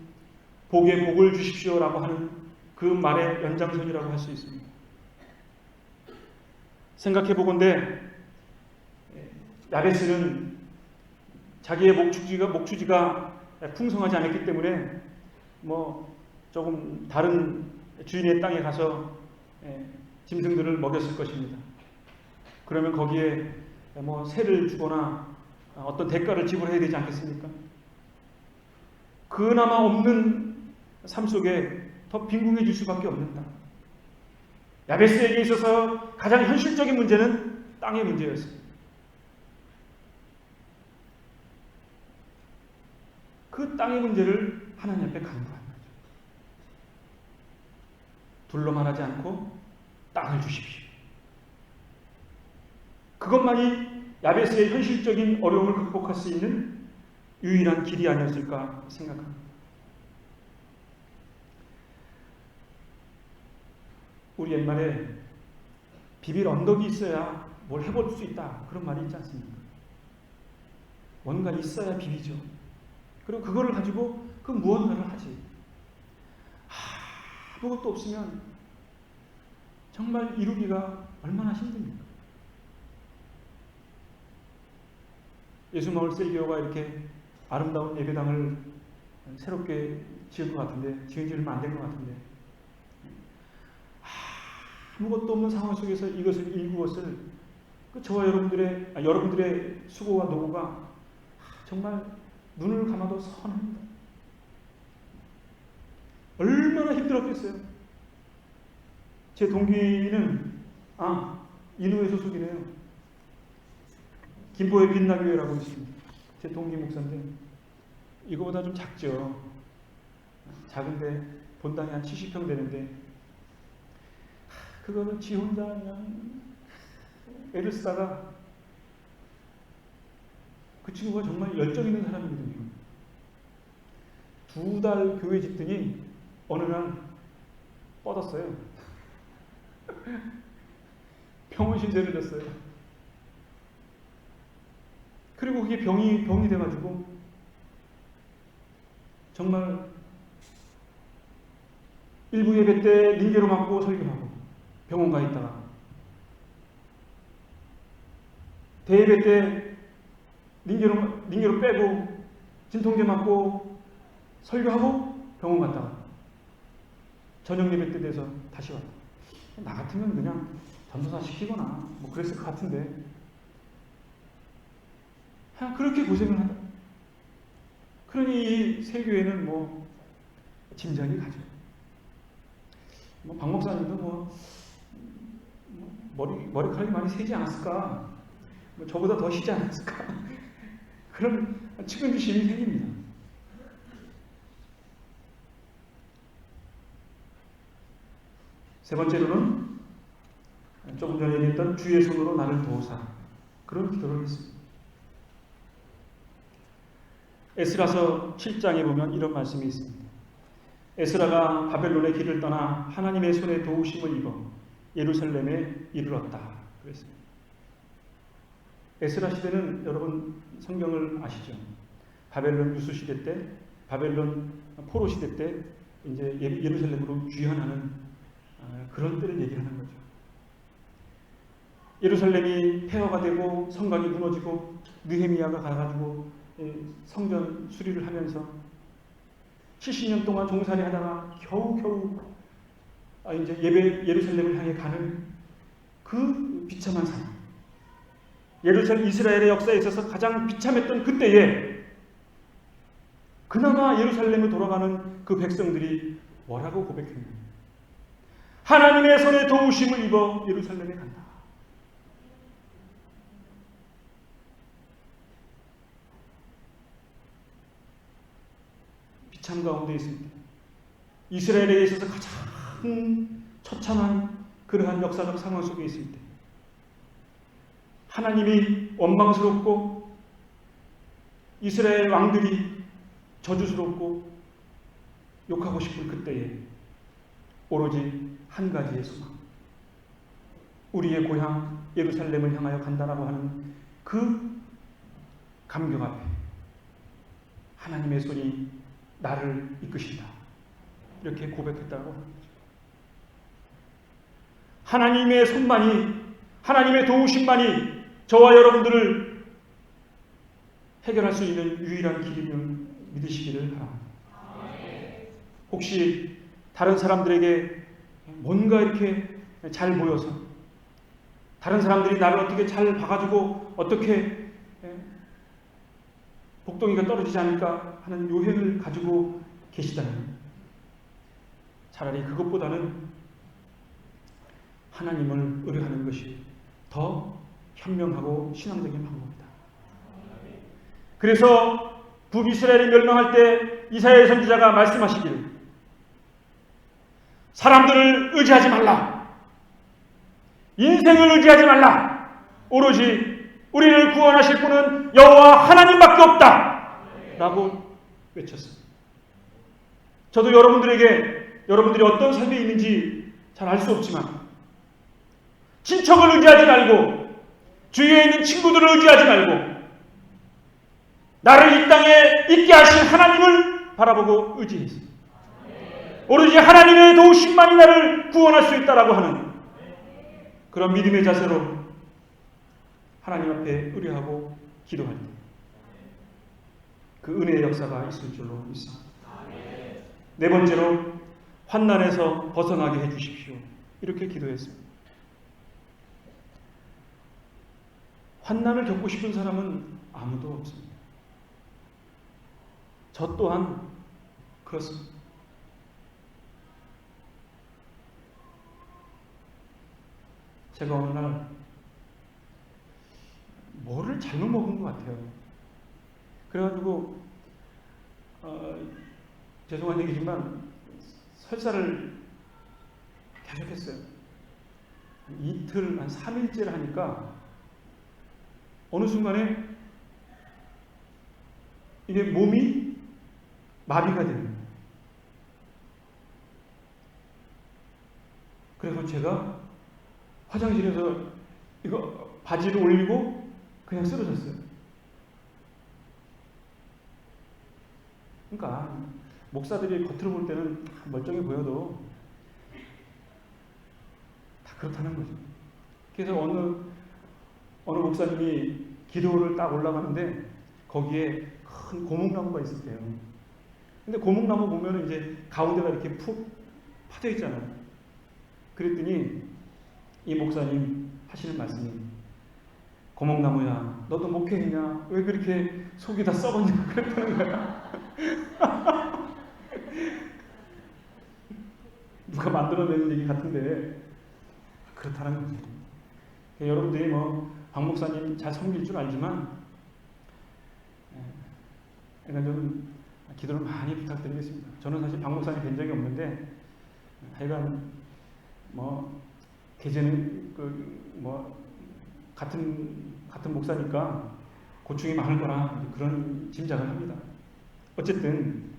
복에 복을 주십시오라고 하는 그 말의 연장선이라고 할 수 있습니다. 생각해 보건대 야베스는 자기의 목주지가 풍성하지 않았기 때문에 조금 다른 주인의 땅에 가서 짐승들을 먹였을 것입니다. 그러면 거기에 세를 주거나 어떤 대가를 지불해야 되지 않겠습니까? 그나마 없는 삶 속에 더 빈궁해질 수밖에 없는 땅. 야베스에게 있어서 가장 현실적인 문제는 땅의 문제였습니다. 그 땅의 문제를 하나님 앞에 간구한 거죠. 둘로 말하지 않고 땅을 주십시오. 그것만이 야베스의 현실적인 어려움을 극복할 수 있는 유일한 길이 아니었을까 생각합니다. 우리 옛말에 비빌 언덕이 있어야 뭘 해볼 수 있다, 그런 말이 있지 않습니까? 뭔가 있어야 비비죠. 그리고 그거를 가지고 그 무언가를 하지. 아무것도 없으면 정말 이루기가 얼마나 힘듭니까? 예수마을 세이교가 이렇게 아름다운 예배당을 새롭게 지은 것 같은데, 지은 지 얼마 안 된 것 같은데, 아무것도 없는 상황 속에서 이것을 일구었을 저와 여러분들의 수고와 노고가 정말 눈을 감아도 선합니다. 얼마나 힘들었겠어요. 제 동기는 인후의 소속이네요. 김포의 빛나교회라고 있습니다. 제 동기 목사인데 이거보다 좀 작죠. 작은데 본당이 한 70평 되는데 그거는 지 혼자 그냥 애를 쓰다가, 그 친구가 정말 열정 있는 사람이거든요. 2달 교회 짓더니 어느 날 뻗었어요. 병원 신세를 졌어요. 그리고 그게 병이 돼가지고 정말 일부 예배 때 링게로 맞고 설교하고 병원 가 있다가, 대예배 때 링게로 빼고 진통제 맞고 설교하고 병원 갔다가 저녁 예배 때 돼서 다시 왔다. 나 같으면 그냥 전도사 시키거나 그랬을 것 같은데 그렇게 고생을 한다. 그러니 이 세교회는 짐작이 가죠. 박 목사님도 머리카락이 많이 세지 않았을까? 뭐 저보다 더 시지 않았을까? 그런 측은지심이 생깁니다. 세 번째로는 조금 전에 얘기했던 주의 손으로 나를 도우사, 그런 기도를 했습니다. 에스라서 7장에 보면 이런 말씀이 있습니다. 에스라가 바벨론의 길을 떠나 하나님의 손에 도우심을 입어 예루살렘에 이르렀다 그랬습니다. 에스라 시대는 여러분 성경을 아시죠? 바벨론 유수 시대 때, 바벨론 포로 시대 때 이제 예루살렘으로 귀환하는 그런 때를 얘기하는 거죠. 예루살렘이 폐허가 되고 성곽이 무너지고 느헤미야가 가가지고 성전 수리를 하면서 70년 동안 종살이 하다가 겨우 이제 예루살렘을 향해 가는 그 비참한 상황. 이스라엘의 역사에 있어서 가장 비참했던 그때에 그나마 예루살렘을 돌아가는 그 백성들이 뭐라고 고백했느냐. 하나님의 손에 도우심을 입어 예루살렘에 간다. 비참 가운데 있습니다. 이스라엘에 있어서 가장 처참한 그러한 역사적 상황 속에 있을 때 하나님이 원망스럽고 이스라엘 왕들이 저주스럽고 욕하고 싶은 그때에 오로지 한 가지의 소망, 우리의 고향 예루살렘을 향하여 간다라고 하는 그 감격 앞에 하나님의 손이 나를 이끄신다, 이렇게 고백했다고 하는 거죠. 하나님의 손만이, 하나님의 도우심만이 저와 여러분들을 해결할 수 있는 유일한 길임을 믿으시기를 바랍니다. 혹시 다른 사람들에게 뭔가 이렇게 잘 보여서, 다른 사람들이 나를 어떻게 잘 봐가지고 어떻게 복덩이가 떨어지지 않을까 하는 요행을 가지고 계시다면 차라리 그것보다는 하나님을 의뢰하는 것이 더 현명하고 신앙적인 방법이다. 그래서 북이스라엘이 멸망할 때 이사야 선지자가 말씀하시기를 사람들을 의지하지 말라, 인생을 의지하지 말라, 오로지 우리를 구원하실 분은 여호와 하나님밖에 없다 라고 외쳤습니다. 저도 여러분들이 어떤 삶에 있는지 잘 알 수 없지만 친척을 의지하지 말고, 주위에 있는 친구들을 의지하지 말고, 나를 이 땅에 있게 하신 하나님을 바라보고 의지했습니다. 오로지 하나님의 도우심만이 나를 구원할 수 있다라고 하는 그런 믿음의 자세로 하나님 앞에 의뢰하고 기도할 때 그 은혜의 역사가 있을 줄로 믿습니다. 네 번째로 환난에서 벗어나게 해주십시오, 이렇게 기도했습니다. 환난을 겪고 싶은 사람은 아무도 없습니다. 저 또한 그렇습니다. 제가 어느 날 뭐를 잘못 먹은 것 같아요. 그래가지고 죄송한 얘기지만 설사를 계속했어요. 이틀, 한 3일째를 하니까 어느 순간에 이게 몸이 마비가 되는 거예요. 그래서 제가 화장실에서 이거 바지를 올리고 그냥 쓰러졌어요. 그러니까 목사들이 겉으로 볼 때는 멀쩡해 보여도 다 그렇다는 거죠. 그래서 어느 목사님이 기도를 딱 올라가는데 거기에 큰 고목나무가 있었대요. 근데 고목나무 보면은 이제 가운데가 이렇게 푹 파져 있잖아요. 그랬더니 이 목사님 하시는 말씀이, 고목나무야, 너도 목회했냐? 왜 그렇게 속이 다 썩었냐? 그랬다는 거야. 누가 만들어내는 얘기 같은데 그렇다는 거지. 여러분들이 박 목사님 잘 섬길 줄 알지만, 그러니까 좀 기도를 많이 부탁드리겠습니다. 저는 사실 박 목사님 뵌 적이 없는데, 하여간 계제는 같은 목사니까 고충이 많을 거라 그런 짐작을 합니다. 어쨌든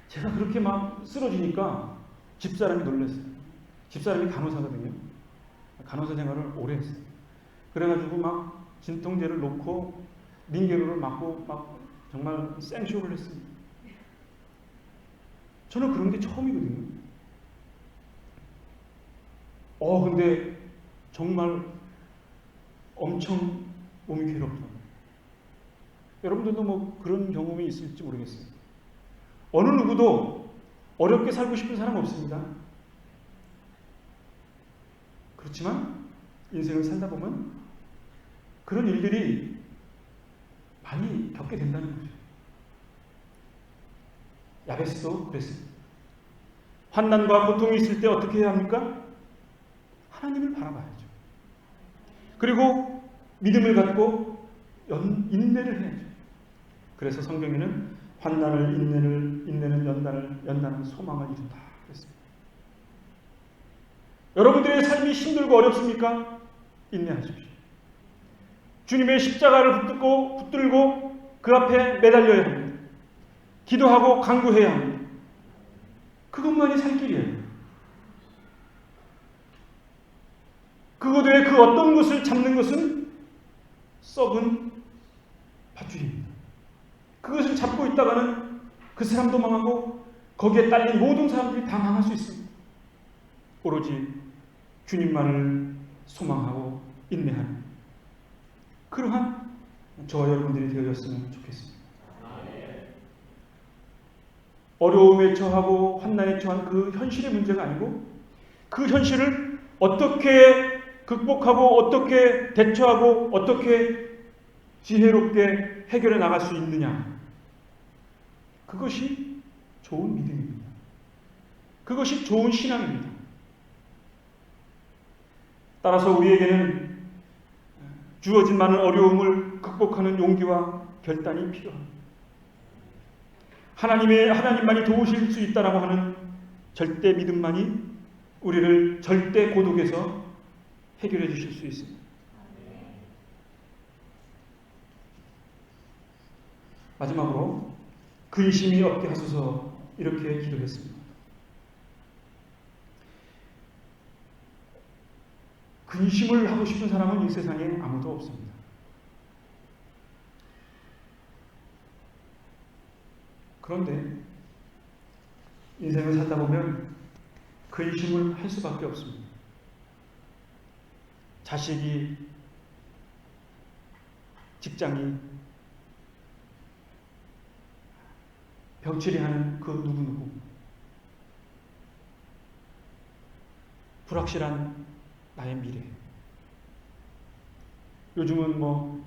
제가 그렇게 막 쓰러지니까 집사람이 놀랐어요. 집사람이 간호사거든요. 간호사 생활을 오래 했어요. 그래가지고 막 진통제를 놓고 링게로를 맞고 막 정말 생쇼를 했습니다. 저는 그런 게 처음이거든요. 근데 정말 엄청 몸이 괴롭더라고요. 여러분들도 그런 경험이 있을지 모르겠어요. 어느 누구도 어렵게 살고 싶은 사람 없습니다. 그렇지만 인생을 살다 보면 그런 일들이 많이 겪게 된다는 거죠. 야베스도 그랬습니다. 환난과 고통이 있을 때 어떻게 해야 합니까? 하나님을 바라봐야죠. 그리고 믿음을 갖고 인내를 해야죠. 그래서 성경에는 환난을 인내는 연단은 소망을 이룬다 그랬습니다. 여러분들의 삶이 힘들고 어렵습니까? 인내하십시오. 주님의 십자가를 붙들고 그 앞에 매달려야 합니다. 기도하고 간구해야 합니다. 그것만이 살 길이에요. 그것 외에 그 어떤 것을 잡는 것은 썩은 밧줄입니다. 그것을 잡고 있다가는 그 사람도 망하고 거기에 딸린 모든 사람들이 다 망할 수 있습니다. 오로지 주님만을 소망하고 인내하는 그러한 저와 여러분들이 되어졌으면 좋겠습니다. 어려움에 처하고 환난에 처한 그 현실의 문제가 아니고 그 현실을 어떻게 극복하고 어떻게 대처하고 어떻게 지혜롭게 해결해 나갈 수 있느냐, 그것이 좋은 믿음입니다. 그것이 좋은 신앙입니다. 따라서 우리에게는 주어진 많은 어려움을 극복하는 용기와 결단이 필요합니다. 하나님만이 도우실 수 있다라고 하는 절대 믿음만이 우리를 절대 고독에서 해결해 주실 수 있습니다. 마지막으로 근심이 없게 하소서 이렇게 기도했습니다. 근심을 하고 싶은 사람은 이 세상에 아무도 없습니다. 그런데 인생을 살다 보면 근심을 할 수밖에 없습니다. 자식이, 직장이, 병치레 하는 그 누구누구, 불확실한 나의 미래. 요즘은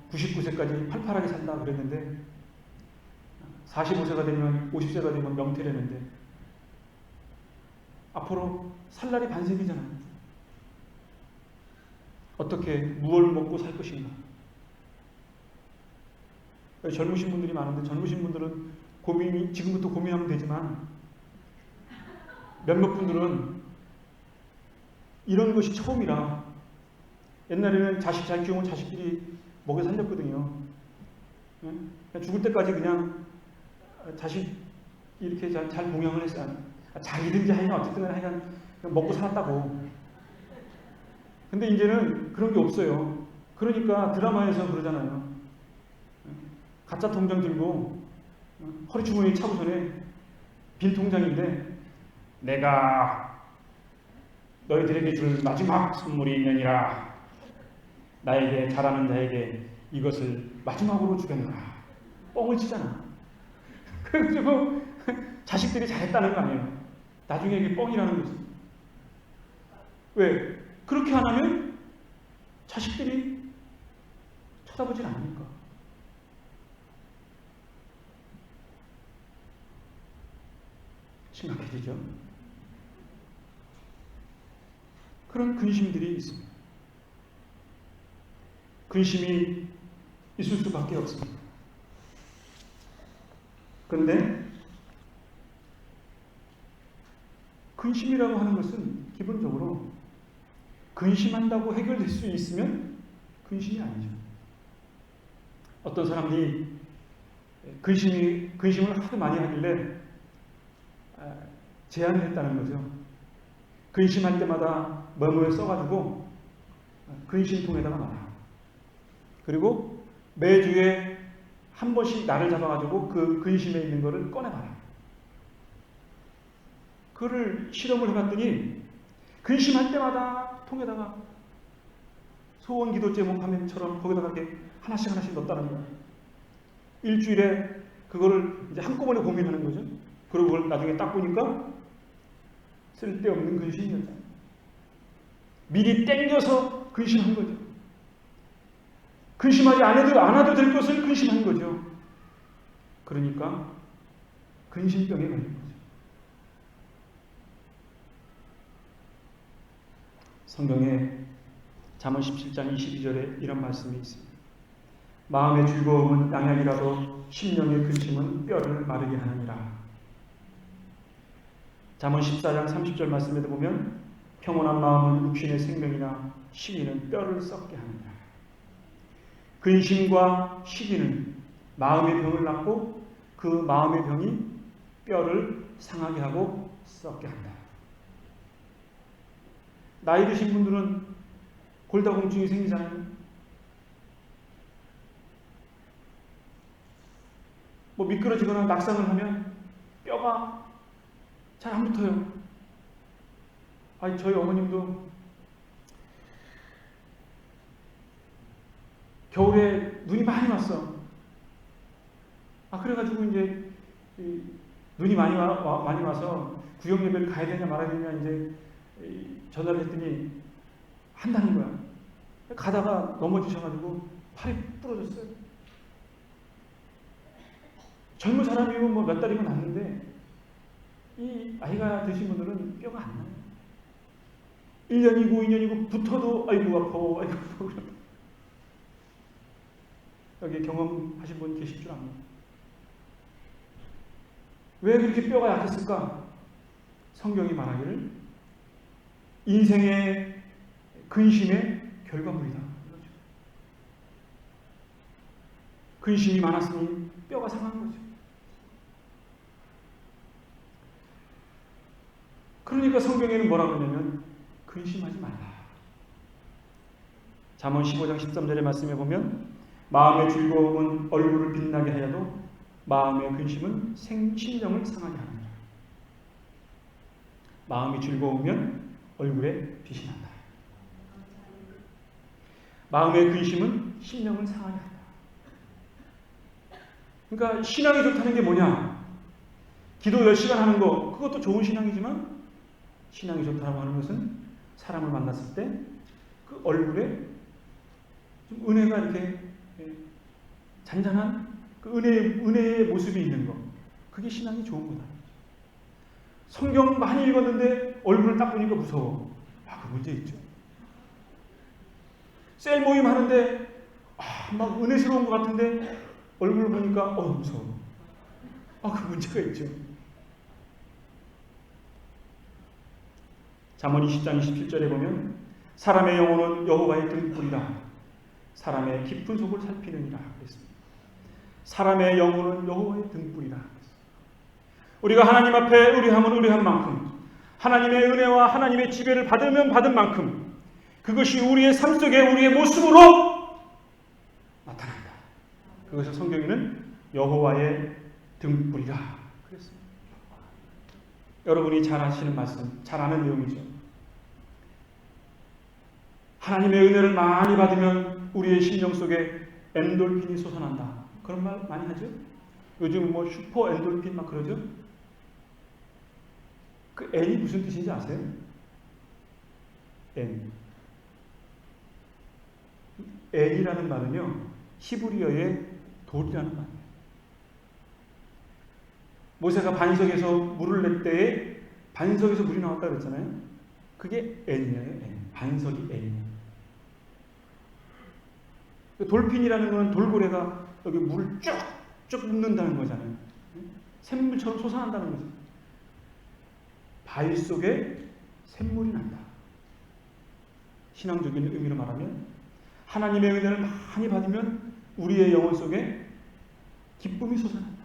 99세까지 팔팔하게 산다 그랬는데 45세가 되면 50세가 되면 명퇴라는데 앞으로 살 날이 반세기잖아요. 어떻게 무엇을 먹고 살 것인가. 젊으신 분들이 많은데 젊으신 분들은 지금부터 고민하면 되지만 몇몇 분들은 이런 것이 처음이라 옛날에는 자식 잘 키우면 자식들이 먹여 살렸거든요. 그냥 죽을 때까지 그냥 자식 이렇게 잘 봉양을 했어요. 자기든지 하여간 어쨌든 하여간 먹고 살았다고. 근데 이제는 그런 게 없어요. 그러니까 드라마에서 그러잖아요. 가짜 통장 들고 허리 주머니 차고선에 빈 통장인데 내가 너희들에게 줄 마지막 선물이 있느니라. 나에게 잘하는 자에게 이것을 마지막으로 주겠노라. 뻥을 치잖아. 그래가지고 자식들이 잘했다는 거 아니에요. 나중에 이게 뻥이라는 거지. 왜? 그렇게 안 하면 자식들이 쳐다보질 않으니까. 심각해지죠. 그런 근심들이 있습니다. 근심이 있을 수밖에 없습니다. 그런데 근심이라고 하는 것은 기본적으로 근심한다고 해결될 수 있으면 근심이 아니죠. 어떤 사람들이 근심을 하도 많이 하길래 제안을 했다는 거죠. 근심할 때마다 메모에 써가지고 근심통에다가 놔라. 그리고 매주에 한 번씩 나를 잡아가지고 그 근심에 있는 거를 꺼내봐라. 그거를 실험을 해봤더니 근심할 때마다 통에다가 소원 기도 제목 화면처럼 거기다가 이렇게 하나씩 넣었다는 거예요. 일주일에 그거를 이제 한꺼번에 고민하는 거죠. 그리고 그걸 나중에 딱 보니까 쓸데없는 근심이었잖아요. 미리 땡겨서 근심한 거죠. 근심하지 않아도 될 것을 근심한 거죠. 그러니까 근심병에 걸린 거죠. 성경에 잠언 17장 22절에 이런 말씀이 있습니다. 마음의 즐거움은 양약이라도 심령의 근심은 뼈를 마르게 하느니라. 잠언 14장 30절 말씀에도 보면 평온한 마음은 육신의 생명이나 시기는 뼈를 썩게 하느니라. 근심과 시기는 마음의 병을 낳고 그 마음의 병이 뼈를 상하게 하고 썩게 한다. 나이 드신 분들은 골다공증이 생기잖아요. 뭐 미끄러지거나 낙상을 하면 뼈가 잘 안 붙어요. 아니, 저희 어머님도 겨울에 눈이 많이 왔어. 그래가지고 이제 눈이 많이 와서 구역 예배를 가야 되냐 말아야 되냐 이제 전화를 했더니 한다는 거야. 가다가 넘어지셔가지고 팔이 부러졌어요. 젊은 사람이면 뭐 몇 달이면 낫는데 이 나이가 드신 분들은 뼈가 안 나요. 1년이고 2년이고 붙어도 아이고 아파, 아이고 아파. 여기 경험하신 분 계실 줄 압니다. 왜 그렇게 뼈가 약했을까? 성경이 말하기를 인생의 근심의 결과물이다. 근심이 많았으니 뼈가 상한 거죠. 그러니까 성경에는 뭐라고 하냐면 근심하지 말라. 잠언 15장 13절의 말씀에 보면 마음의 즐거움은 얼굴을 빛나게 하여도 마음의 근심은 심령을 상하게 하느니라. 마음이 즐거우면 얼굴에 빛이 난다. 마음의 근심은 심령을 상하게 한다. 그러니까 신앙이 좋다는 게 뭐냐? 기도 10시간 하는 거, 그것도 좋은 신앙이지만 신앙이 좋다고 하는 것은 사람을 만났을 때 그 얼굴에 좀 은혜가 이렇게 잔잔한 그 은혜의 모습이 있는 거, 그게 신앙이 좋은 거다. 성경 많이 읽었는데 얼굴을 딱 보니까 무서워. 그 문제 있죠. 셀 모임 하는데 막 은혜스러운 것 같은데 얼굴을 보니까 무서워. 그 문제가 있죠. 잠언 20장 27절에 보면 사람의 영혼은 여호와의 등불이라 사람의 깊은 속을 살피느니라 그랬습니다. 사람의 영혼은 여호와의 등불이라. 우리가 하나님 앞에 의뢰하면 의뢰한 만큼, 하나님의 은혜와 하나님의 지배를 받으면 받은 만큼 그것이 우리의 삶 속에 우리의 모습으로 나타난다. 그것을 성경에는 여호와의 등불이라 그랬습니다. 여러분이 잘 아시는 말씀, 잘 아는 내용이죠. 하나님의 은혜를 많이 받으면 우리의 심령 속에 엔돌핀이 솟아난다. 그런 말 많이 하죠? 요즘 뭐 슈퍼 엔돌핀 막 그러죠? 그 N이 무슨 뜻인지 아세요? N. N이라는 말은요, 히브리어의 돌이라는 말이에요. 모세가 반석에서 물을 낼 때에 반석에서 물이 나왔다 그랬잖아요. 그게 N이에요. N. 반석이 N이에요. 돌핀이라는 것은 돌고래가 여기 물을 쭉쭉 눕는다는 거잖아요. 샘물처럼 솟아난다는 거죠. 바위 속에 샘물이 난다. 신앙적인 의미로 말하면 하나님의 은혜를 많이 받으면 우리의 영혼 속에 기쁨이 솟아난다.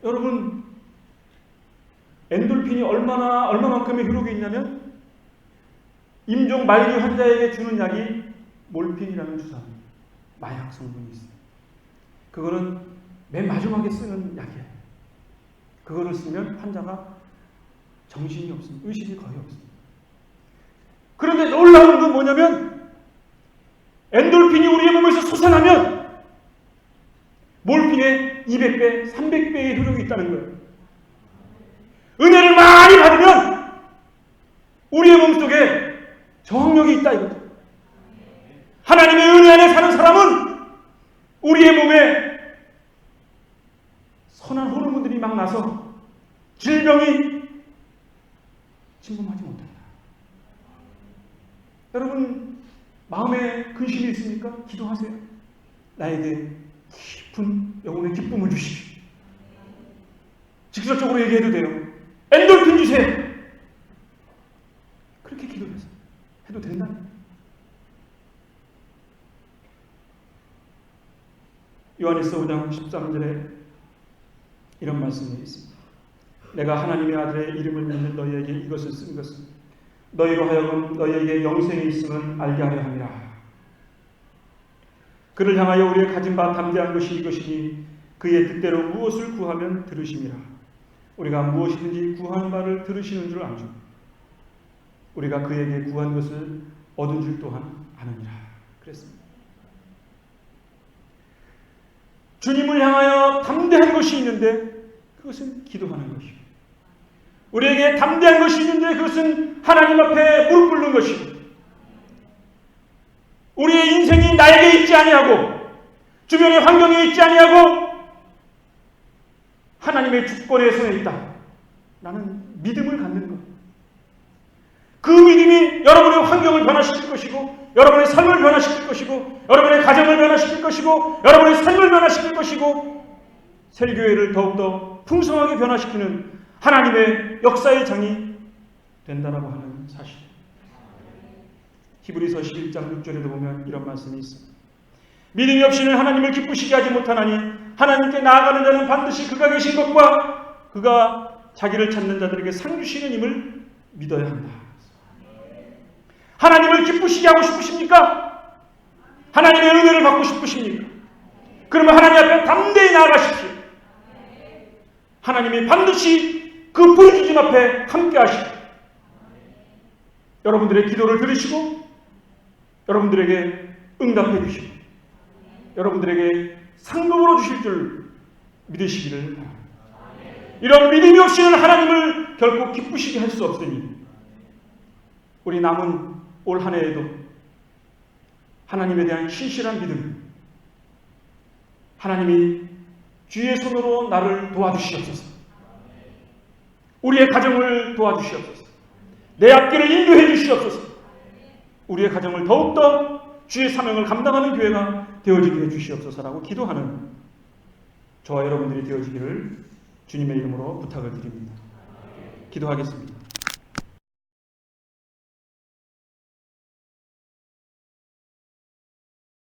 여러분, 엔돌핀이 얼마만큼의 효력이 있냐면 임종 말기 환자에게 주는 약이 몰핀이라는 주사입니다. 마약 성분이 있어요. 그거는 맨 마지막에 쓰는 약이에요. 그거를 쓰면 환자가 정신이 없습니다. 의식이 거의 없습니다. 그런데 놀라운 건 뭐냐면 엔돌핀이 우리의 몸에서 솟아나면 몰핀의 200배, 300배의 효력이 있다는 거예요. 은혜를 많이 받으면 우리의 몸속에 저항력이 있다 이거죠. 하나님의 은혜 안에 사는 사람은 우리의 몸에 선한 호르몬들이 막 나서 질병이 침범하지 못한다. 여러분, 마음에 근심이 있습니까? 기도하세요. 나에게 깊은 영혼의 기쁨을 주십시오. 직접적으로 얘기해도 돼요. 엔돌핀 주세요. 그렇게 기도해서 해도 된다. 요한일서 5장 13절에 이런 말씀이 있습니다. 내가 하나님의 아들의 이름을 믿는 너희에게 이것을 쓴 것은 너희로 하여금 너희에게 영생이 있음을 알게 하려 함이라. 그를 향하여 우리의 가진 바 담대한 것이 이것이니 그의 뜻대로 무엇을 구하면 들으심이라. 우리가 무엇이든지 구하는 바를 들으시는 줄 알죠. 우리가 그에게 구한 것을 얻은 줄 또한 아느니라. 그랬습니다. 주님을 향하여 담대한 것이 있는데 그것은 기도하는 것이고, 우리에게 담대한 것이 있는데 그것은 하나님 앞에 무릎 꿇는 것이고, 우리의 인생이 나에게 있지 아니하고 주변의 환경에 있지 아니하고 하나님의 주권의 손에 있다 라는 믿음을 갖는 것. 그 믿음이 여러분의 환경을 변화시킬 것이고, 여러분의 삶을 변화시킬 것이고, 여러분의 가정을 변화시킬 것이고, 여러분의 삶을 변화시킬 것이고, 새교회를 더욱더 풍성하게 변화시키는 하나님의 역사의 장이 된다라고 하는 사실. 히브리서 11장 6절에도 보면 이런 말씀이 있습니다. 믿음이 없이는 하나님을 기쁘시게 하지 못하나니 하나님께 나아가는 자는 반드시 그가 계신 것과 그가 자기를 찾는 자들에게 상 주시는 힘을 믿어야 한다. 하나님을 기쁘시게 하고 싶으십니까? 하나님의 은혜를 받고 싶으십니까? 그러면 하나님 앞에 담대히 나아가십시오. 하나님이 반드시 그 부르짖음 앞에 함께 하시고 여러분들의 기도를 들으시고 여러분들에게 응답해 주시고 여러분들에게 상급으로 주실 줄 믿으시기를 바랍니다. 이런 믿음이 없이는 하나님을 결코 기쁘시게 할 수 없으니 우리 남은 올 한 해에도 하나님에 대한 신실한 믿음, 하나님이 주의 손으로 나를 도와주시옵소서, 우리의 가정을 도와주시옵소서, 내 앞길을 인도해 주시옵소서, 우리의 가정을 더욱더 주의 사명을 감당하는 교회가 되어지게 해주시옵소서라고 기도하는 저와 여러분들이 되어지기를 주님의 이름으로 부탁을 드립니다. 기도하겠습니다.